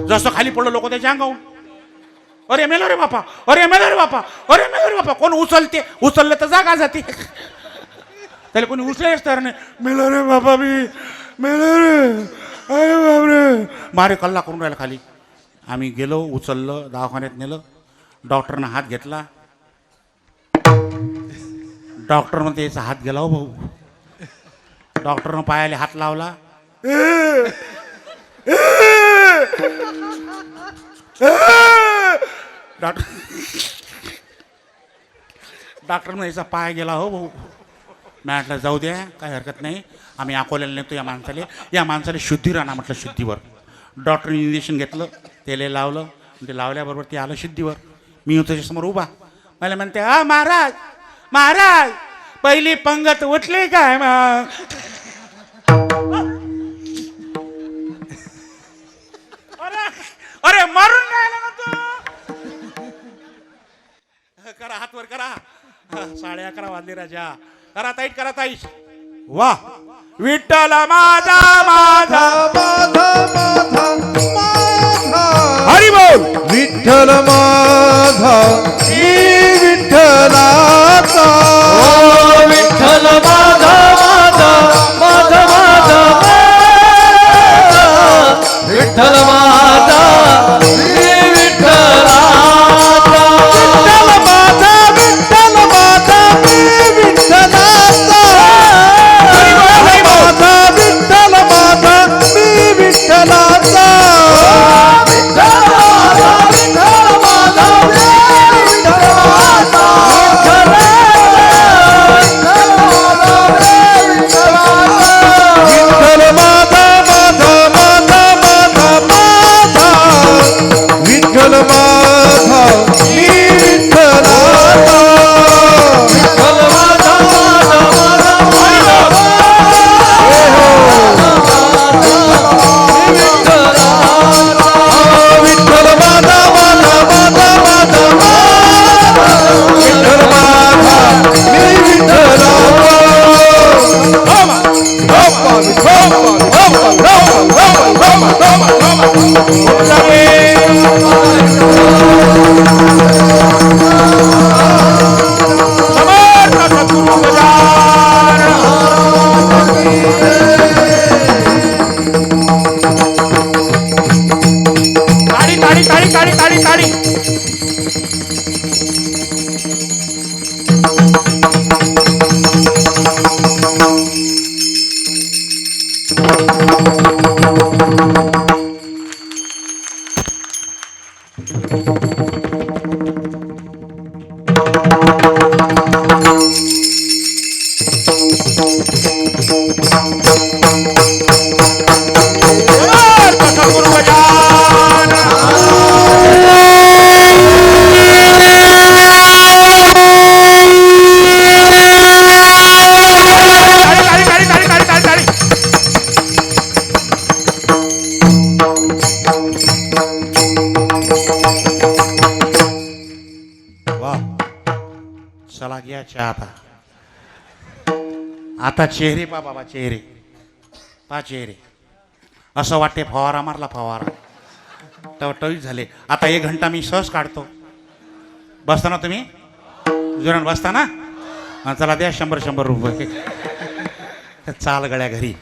जसं खाली पडलं लोक त्याच्या अंगावून अरे मेलो रे बापा, अरे मेलो रे बापा, अरे मेलो रे बापा. कोण उचलते? उचलले तर जागा जाते. त्याला कोणी उचलेच तर नाही. मेलो रे बापा, मी मेलो रे, अरे बापरे. मारे कल्ला करून राहिला खाली. आम्ही गेलो, उचललं, दवाखान्यात नेलं. डॉक्टरनं हात घेतला. डॉक्टर म्हणते याचा हात गेला हो भाऊ. डॉक्टरनं पायाला हात लावला. डॉक्टर याचा पाय गेला हो भाऊ. मी म्हटलं जाऊ द्या, काही हरकत नाही. आम्ही अकोल्याला नेतो या माणसाला. या माणसाला शुद्धीवर आणा म्हटलं. शुद्धीवर डॉक्टरने इंजेक्शन घेतलं, त्याला लावलं. ते लावल्याबरोबर ते आलं शुद्धीवर. मी होतो त्याच्यासमोर उभा. मला म्हणते हा महाराज, महाराज पहिली पंगत उठली काय मग? अरे मारून राहिला ना तू. करा हात वर करा. 11:30 वाजले राजा. करा ताईट, करा ताईट. वा विठ्ठल माझा माझा माझा माझा माझा हरी बोल. विठ्ठल माझा मी विठ्ठलाचा. विठ्ठल माझा माझा माझा माझा विठ्ठल माझा मी विठ्ठलाचा. विठ्ठल माझा विठ्ठल माझा मी विठ्ठलाचा. माझा विठ्ठल माझा मी विठ्ठलाचा. विठ्ठल माझा माझा माझा माझा माझा अच्छा आता चेहरे पा बाबा, चेहरे पा, चेहरे असं वाटते फवारा मारला, फवारा टवटवीत झाले. आता 1 घंटा मी सहज काढतो. बसता ना तुम्ही, जुरण बसता ना? हां, चला द्या 100 रुपये. चाल गड्या घरी,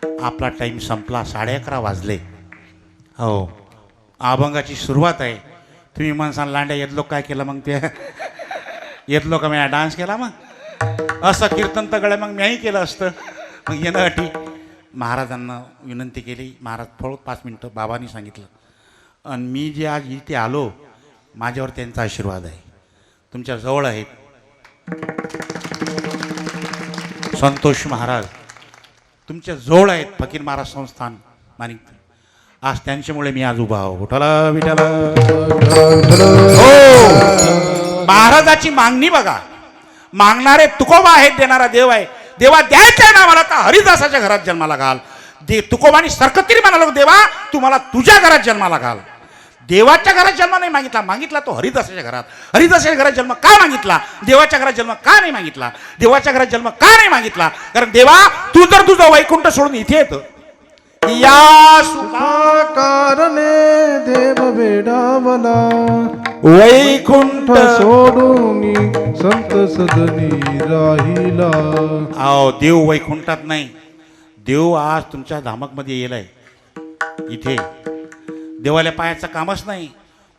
आपला टाईम संपला. 11:30 वाजले. हो, अभंगाची सुरुवात आहे. तुम्ही म्हणसाल लांड्या येतलो काय केलं मग? ते येतलो का मी डान्स केला मग? असं कीर्तन तर गड्या मग मीही केलं असतं. मग येणं अटी. महाराजांना विनंती केली. महाराज थोडं 5 मिनटं बाबांनी सांगितलं. आणि मी जे आज इथे आलो, माझ्यावर त्यांचा आशीर्वाद आहे. तुमच्या जवळ आहेत संतोष महाराज, तुमच्या जवळ आहेत फकीर महाराज संस्थान मानिक. आज त्यांच्यामुळे मी आज उभा आहो. विठ्ठला विठ्ठला. हो, महाराजाची मागणी बघा. मागणारे तुकोबा आहेत, देणारा देव आहे. देवा द्यायचं आहे ना मला तर हरिदासाच्या घरात जन्माला घाल. तुकोबानी सरकत्तरी म्हणालो, देवा तू मला तुझ्या घरात जन्माला घाल. देवाच्या घरात जन्म नाही मागितला, मागितला तो हरिदासाच्या घरात. हरिदासाच्या घरात जन्म का मागितला? देवाच्या घरात जन्म का नाही मागितला? देवाच्या घरात जन्म का नाही मागितला? कारण देवा तू जर तुझं वैकुंठ सोडून इथे येतं, या सुखा कारणे देव वेडावला, वैकुंठ सोडून संत सदनी राहिला. अहो, देव वैकुंठात नाही, देव आज तुमच्या धामकमध्ये येलाय. इथे देवाला पायाचं कामच नाही.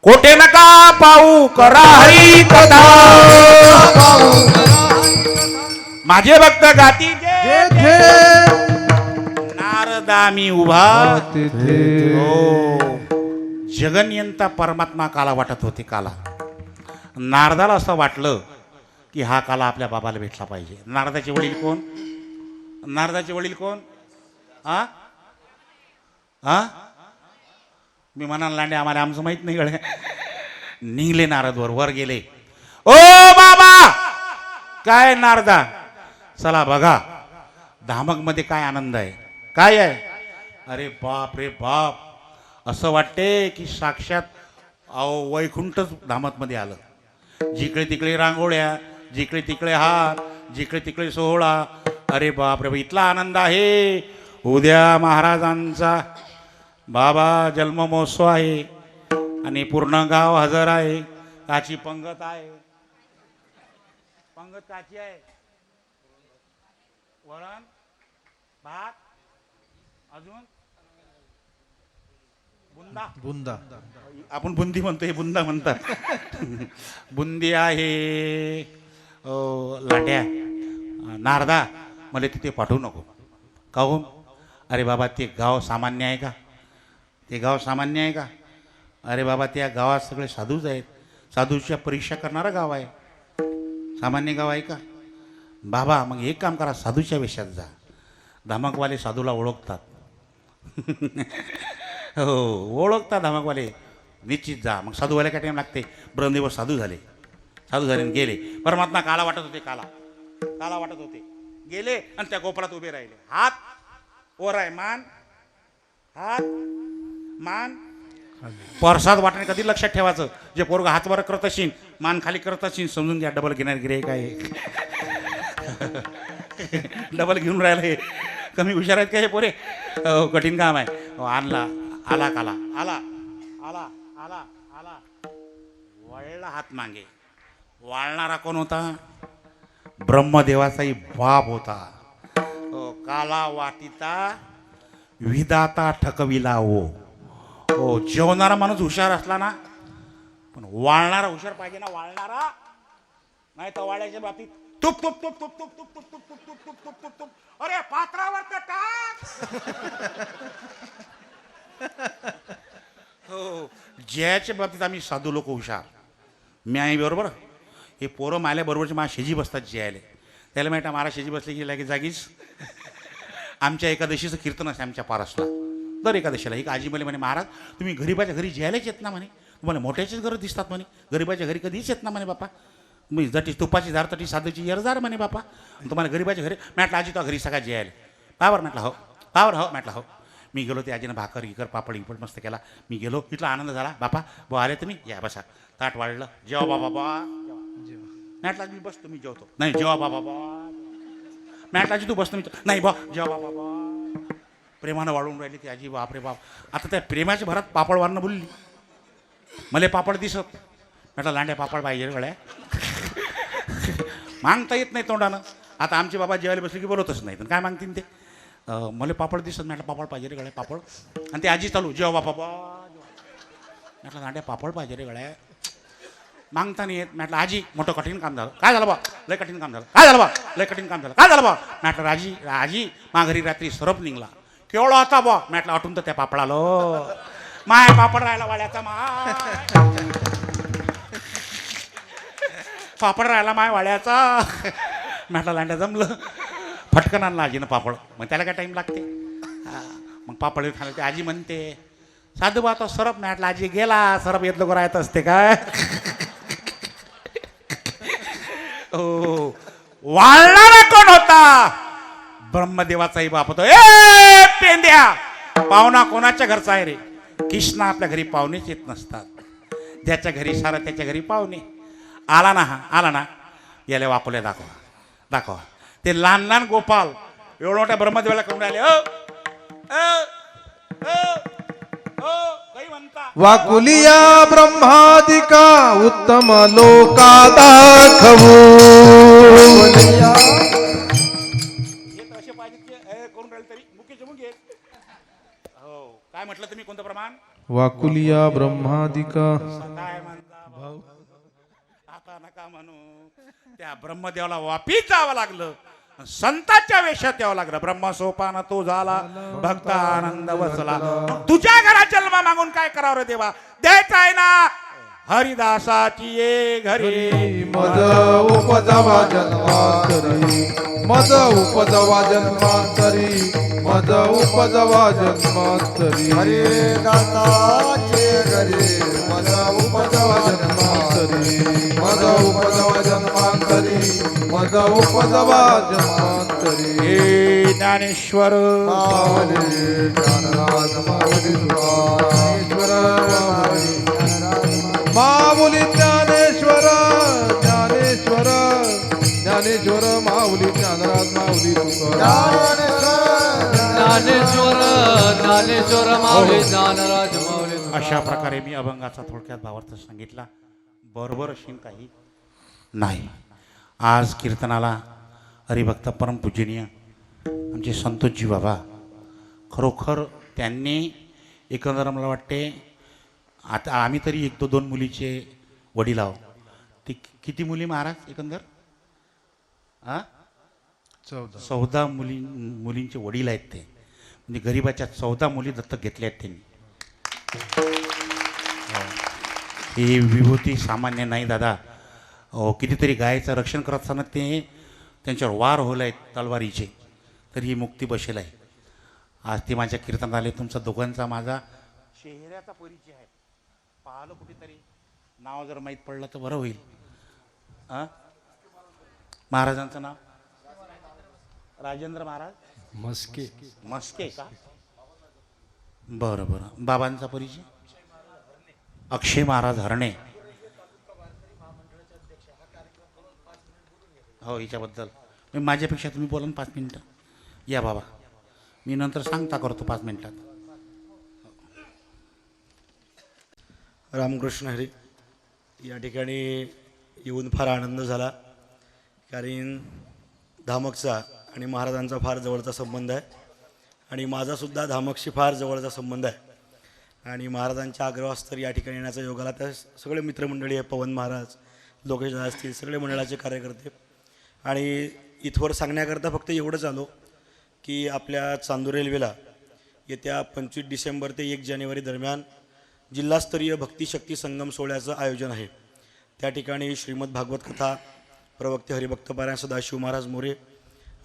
कोठे नका पाहू करा हरी कथा, माझे भक्त गाती जेथे नारदा मी उभा. तिथे हो, जगनियंता परमात्मा काला वाटत होते. काला नारदाला असं वाटलं की हा काला आपल्या बाबाला भेटला पाहिजे. नारदाचे वडील कोण? नारदाचे वडील कोण? हा हा मी म्हणाल लांडे आम्हाला आमचं माहित नाही गड्या. निघले नारदवर, वर गेले. ओ बाबा काय नारदा, चला बघा धामक मध्ये काय आनंद आहे, काय आहे. अरे बाप रे बाप, असं वाटते की साक्षात अहो वैकुंठच धामक मध्ये आलं. जिकडे तिकडे रांगोळ्या, जिकडे तिकडे हार, जिकडे तिकडे सोहळा. अरे बाप रे, इथला आनंद आहे. उद्या महाराजांचा बाबा जन्म महोत्सव आहे आणि पूर्ण गाव हजर आहे. काची पंगत आहे. पंगत काची आहे? वरण भात, अजून बुंदा. बुंदा आपण बुंदी म्हणतो, हे बुंदा म्हणतात. बुंदी आहे. लाट्या नारदा मला तिथे पाठवू नको. काहून? अरे बाबा ते गाव सामान्य आहे का? ते गाव सामान्य आहे का? अरे बाबा त्या गावात सगळे साधूच आहेत. साधूच्या परीक्षा करणारं गाव आहे. सामान्य गाव आहे का? बाबा मग एक काम करा, साधूच्या वेशात जा. धामकवाले साधूला ओळखतात. हो ओळखतात धामकवाले. निश्चित जा. मग साधूवाले काय टाईम लागते? ब्रह्मदेव साधू झाले. साधू झाले आणि गेले. परमात्मा काला वाटत होते. काला वाटत होते. गेले आणि त्या गोपाळात उभे राहिले. हात वर आहे, मान हात मान. परसाद वाटणे कधी लक्षात ठेवायचं. जे पोरग हात वर करत असेल, मान खाली करत असेल, समजून घ्या डबल घेणार गिरे काय. डबल घेऊन राहिले. कमी हुशार आहेत का हे पोरे? कठीण काम आहे. आणला आला काला, आला आला आला आला, वळला हात मागे. वाळणारा कोण होता? ब्रह्मदेवाचाही बाप होता. काला वाटिता विधाता ठकविला. हो जेवणारा माणूस हुशार असला ना, पण वाळणारा हुशार पाहिजे ना. वाळणारा नाही तर वाळ्याच्या बाबतीत तुप तुप तुप तुप तुप तुप तुप तुप तुप तुप तुप तुप तुप तुप. अरे पात्रावर तर टाक. हो जयाच्या बाबतीत आम्ही साधू लोक हुशार. मी आहे बरोबर. हे पोरं मायल्या बरोबरचे माझ्या शेजी बसतात जेयाले. त्याला माहिती आहे, महाराज शेजी बसले की लागे जागीच. आमच्या एकादशीचं कीर्तन असते आमच्या पारसला दर एकादशीला. एक आजी म्हणे महाराज तुम्ही गरीबाच्या घरी जेवायलाच येत ना म्हणे. तुम्हाला मोठ्याचेच घरं दिसतात म्हणे. गरीबाच्या घरी कधीच येत ना म्हणे बापा. मी जटी तुपाची झार तटी साधूची येरजार म्हणे बापा. तुम्हाला गरीबाच्या घरी म्हटलं आजी तो घरी सगळा जेवायला पावर. म्हटलं हो पावर हो. म्हटलं हो. मी गेलो. ते आजीनं भाकर इकर पापड इपड मस्त केला. मी गेलो. इथला आनंद झाला. बापा बो आले तुम्ही या बसा. ताट वाढलं. जेवा बाबा बा. मॅटलाजी बसतो मी जेवतो. नाही जेवा बाबा बा. मॅटलाजी तू बसतो मी नाही बा जेवा बाबा. प्रेमानं वाढवून राहिली ती आजी. बापरे बाप. आता त्या प्रेमाच्या भरात पापड वारणं बोलली. मला पापड दिसत. म्हटलं लांड्या पापड पाहिजे रे गड्या. मागता येत नाही तोंडानं. आता आमचे बाबा जेवायला बसले की बोलतच नाही. काय मागतील ते. मला पापड दिसत. म्हटलं पापड पाहिजे रे गड्या पापड. आणि ते आजी चालू जेवा बाबा. म्हटलं लांड्या पापड पाहिजे रे गड्या. मागता नाही येत. म्हटलं आजी मोठं कठीण काम झालं. काय झालं बा. लय कठीण काम झालं. काय झालं बा. लय कठीण काम झालं. काय झालं बा. म्हटलं आजी आजी घरी रात्री सरप निघला. केवढा होता बा. म्हटलं आठवून तर त्या पापडालो. माय पापड राहिला वाड्याचा माय. पापड राहिला माय वाड्याचा. म्हटलं लांड्या जमलं. फटकन आणला आजीनं पापड. मग त्याला काय टाईम लागते. मग पापड खाल्लं. ते आजी म्हणते साधू बा तो सरप. म्हटलं आजी गेला. सरप येत लोक राहत असते काय. हो वाळणारा कोण होता. ब्रह्मदेवाचाही बाप होतो. ए पेंद्या पाहुणा कोणाच्या घरचा आहे रे. कृष्णा आपल्या घरी पाहुणेच येत नसतात. ज्याच्या घरी सारं त्याच्या घरी पाहुणे. आला ना. हा आला ना. याला वाकुल्या दाखवा दाखवा. ते लहान लहान गोपाल एवढं मोठ्या ब्रह्मदेवाला करून राहिले. काही म्हणता. वाकुलिया ब्रह्मादिका उत्तम लोका दाखवू. असे पाहिजे करून राहिले तरी मुकेचे मुके. हो काय म्हटलं तुम्ही कोणतं प्रमाण. वाकुलिया ब्रह्मादिका. काय म्हणता भाऊ. आता नका म्हणू. त्या ब्रह्मदेवाला वापीच जावं लागलं. संतांच्या वेशात यावं लागलं. ब्रह्मसोपान तो झाला. भक्त आनंद वसला. तुझ्या घरात जन्म मागून काय करावं रे देवा. द्यायचं आहे ना हरिदासाची ये घरी. मज उपजवा जन्मांतरी. मज उपजवा जन्मांतरी. मज उपजवा जन्मांतरी. हरिदासाचे घरी मज उपजवा जन्मांतरी. मज उपजवा जन्मांतरी. मज उपजवा जन्मांतरी. हे ज्ञानेश्वर माऊली ज्ञानराज माऊली ज्ञानेश्वर माऊली ज्ञानेश्वर ज्ञानेश्वर ज्ञानेश्वर माऊली ज्ञानराज माऊली ज्ञानेश्वर ज्ञानेश्वर माऊली ज्ञानराज माऊली. अशा प्रकारे मी अभंगाचा थोडक्यात भावार्थ सांगितला. बरोबर अशी काही नाही. आज कीर्तनाला हरिभक्त परमपूजनीय आमचे संतोषजी बाबा खरोखर त्यांनी एकंदर मला वाटते आता आम्ही तरी एक दोन मुलीचे वडील आहो. ते किती मुली महाराज एकंदर. 14 मुलींचे वडील आहेत ते. म्हणजे गरिबाच्या 14 मुली दत्तक घेतल्या आहेत त्यांनी. ही विभूती सामान्य नाही दादा. कितीतरी गायचं रक्षण करत असताना ते त्यांच्यावर वार होईल आहेत तलवारीचे. तर ही मुक्ती बसेल आहे. आज ते माझ्या कीर्तनात आले. तुमचा दोघांचा माझा चेहऱ्याचा परिचय आहे. पाहिलं कुठेतरी नाव जर माहीत पडलं तर बरं होईल. महाराजांचं नाव राजेंद्र महाराज मस्के. मस्के का. बरं बरं. बाबांचा परिचय अक्षय महाराज हरणे. हो हिच्याबद्दल मी माझ्यापेक्षा तुम्ही बोला ना 5 मिनटं. या बाबा मी नंतर सांगता करतो 5 मिनटात. रामकृष्ण हरी. या ठिकाणी येऊन फार आनंद झाला. कारण धामकचा आणि महाराजांचा फार जवळचा संबंध आहे. आणि माझासुद्धा धामकशी फार जवळचा संबंध आहे. आणि महाराजांच्या आग्रहास्तर या ठिकाणी येण्याचा योग आला. त्या सगळे मित्रमंडळी आहे. पवन महाराज लोकेश असतील सगळे मंडळाचे कार्यकर्ते. आणि इथवर सांगण्याकरता फक्त एवढंच आलो की आपल्या चांदूर रेल्वेला येत्या 25 डिसेंबर ते 1 जानेवारी दरम्यान जिल्हास्तरीय भक्तिशक्ती संगम सोहळ्याचं आयोजन आहे. त्या ठिकाणी श्रीमद भागवत कथा प्रवक्ते हरिभक्त पारायण सदाशिव महाराज मोरे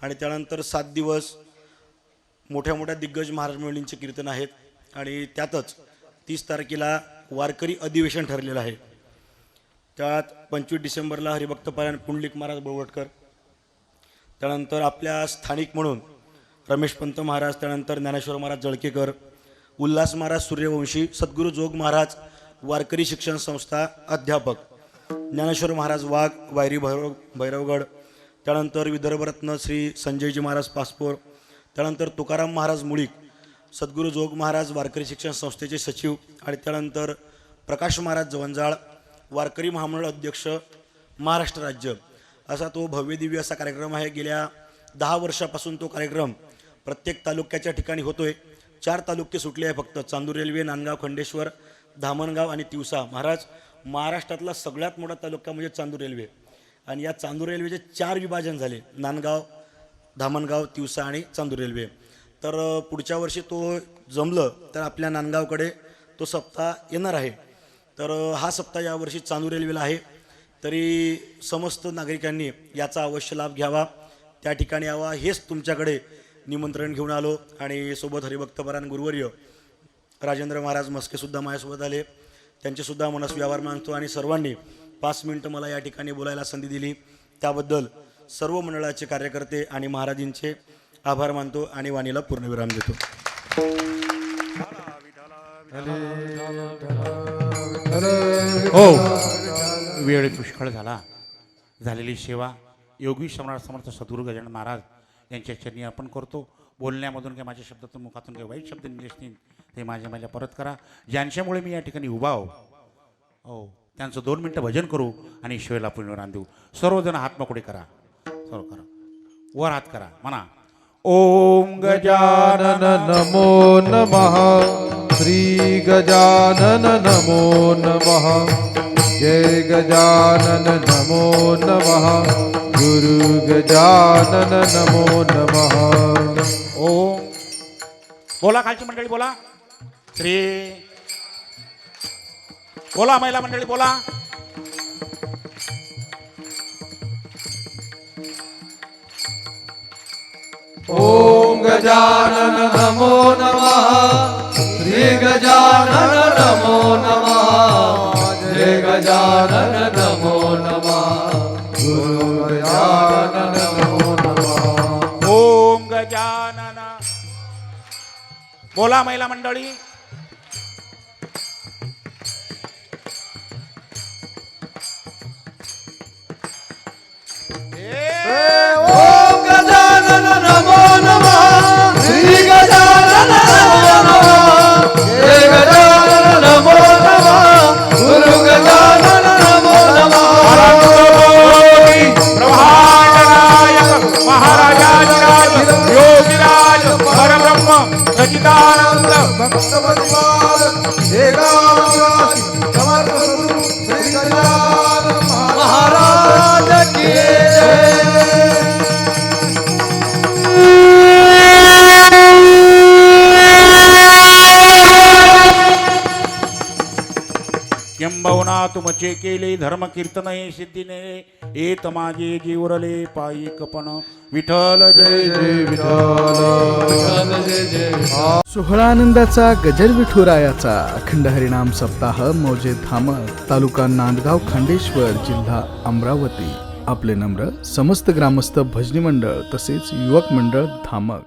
आणि त्यानंतर 7 दिवस मोठ्या मोठ्या दिग्गज महाराज मंडळींचे कीर्तन आहेत. आणि त्यातच 30 तारखेला वारकरी अधिवेशन ठरलेलं आहे. त्यात 25 डिसेंबरला हरिभक्त पारायण पुंडलिक महाराज बळवटकर. त्यानंतर आपल्या स्थानिक म्हणून रमेशपंत महाराज. त्यानंतर ज्ञानेश्वर महाराज जळकेकर. उल्हास महाराज सूर्यवंशी. सद्गुरू जोग महाराज वारकरी शिक्षण संस्था अध्यापक. ज्ञानेश्वर महाराज वाघ वायरी भैरवगड, त्यानंतर विदर्भरत्न श्री संजयजी महाराज पासपोर, त्यानंतर तुकाराम महाराज मुळीक, सद्गुरू जोग महाराज वारकरी शिक्षण संस्थेचे सचिव, आणि त्यानंतर प्रकाश महाराज जवंजाळ वारकरी महामंडळ अध्यक्ष महाराष्ट्र राज्य, असा तो भव्यदिव्य असा कार्यक्रम आहे. गेल्या 10 वर्षापासून तो कार्यक्रम प्रत्येक तालुक्याच्या ठिकाणी होतोय. 4 तालुके सुटले आहे फक्त, चांदूर रेल्वे, नांदगाव, खंडेश्वर, धामणगाव आणि तिवसा. महाराज, महाराष्ट्रातला सगळ्यात मोठा तालुका म्हणजे चांदूर रेल्वे, आणि या चांदूर रेल्वेचे 4 विभाजन झाले, नांदगाव, धामणगाव, तिवसा आणि चांदूर रेल्वे. तर पुढच्या वर्षी तो जमलं तर आपल्या नांदगावकडे तो सप्ताह येणार आहे. तर हा सप्ताह यावर्षी चांदूर रेल्वेला आहे. तरी समस्त नागरिकांनी याचा अवश्य लाभ घ्यावा, त्या ठिकाणी यावा, हेच तुमच्याकडे निमंत्रण घेऊन आलो. आणि सोबत हरिभक्तपरायण गुरुवर्य राजेंद्र महाराज मस्केसुद्धा माझ्यासोबत आले, त्यांचेसुद्धा मनस्वी आभार मानतो. आणि सर्वांनी 5 मिनिटं मला या ठिकाणी बोलायला संधी दिली, त्याबद्दल सर्व मंडळाचे कार्यकर्ते आणि महाराजींचे आभार मानतो आणि वाणीला पूर्णविराम देतो. हो, वेळ पुष्कळ झाला. झालेली सेवा योगी सम्राट समर्थ सद्गुरू गजानन महाराज यांच्या चरणी अर्पण करतो. बोलण्यामधून काही माझ्या शब्दातून मुखातून काही वाईट शब्द निघले असतील ते माझ्या परत करा. ज्यांच्यामुळे मी या ठिकाणी उभा हो त्यांचं 2 मिनटं भजन करू आणि शिवेला पुण्यविराम देऊ. सर्वजण हात मोकळे करा, सर्व करा, वर हात करा, म्हणा ओम गजानन नमो नमः. श्री गजानन नमो नमः. जय गजानन नमो नमः. गुरु गजानन नमो नमः. ओम. बोला खालची मंडळी, बोला श्री. बोला महिला मंडळी, बोला. ओम गजानन नमो नमः. श्री गजानन नमो नमः. जय गजानन नमो नमः. गुरु गजानन नमो नमः. ओम गजानन. बोला महिला मंडळी. ओम गजानन नमो नमः. श्री गजानन नमो नमः. जय गजानन नमो नमः. गुरु गजानन नमो नमः. ब्रह्मांडनायक महाराजाधिराज योगिराज परब्रह्म सच्चिदानंद भक्तपरिवार एकादशी समर्थ सद्गुरु श्री गजानन महाराज की यंबवना तुमचे केले धर्म कीर्तन हे सिद्धीने येत माझे जीवरले पायी कपन. विठ्ठल जय जय विठ्ठल जय जय. सोहळा आनंदाचा गजर विठुरायाचा अखंड हरिनाम सप्ताह मौजे धामक, तालुका नांदगाव, खंडेश्वर, जिल्हा अमरावती. आपले नम्र समस्त ग्रामस्थ भजनी मंडळ तसेच युवक मंडळ धामक.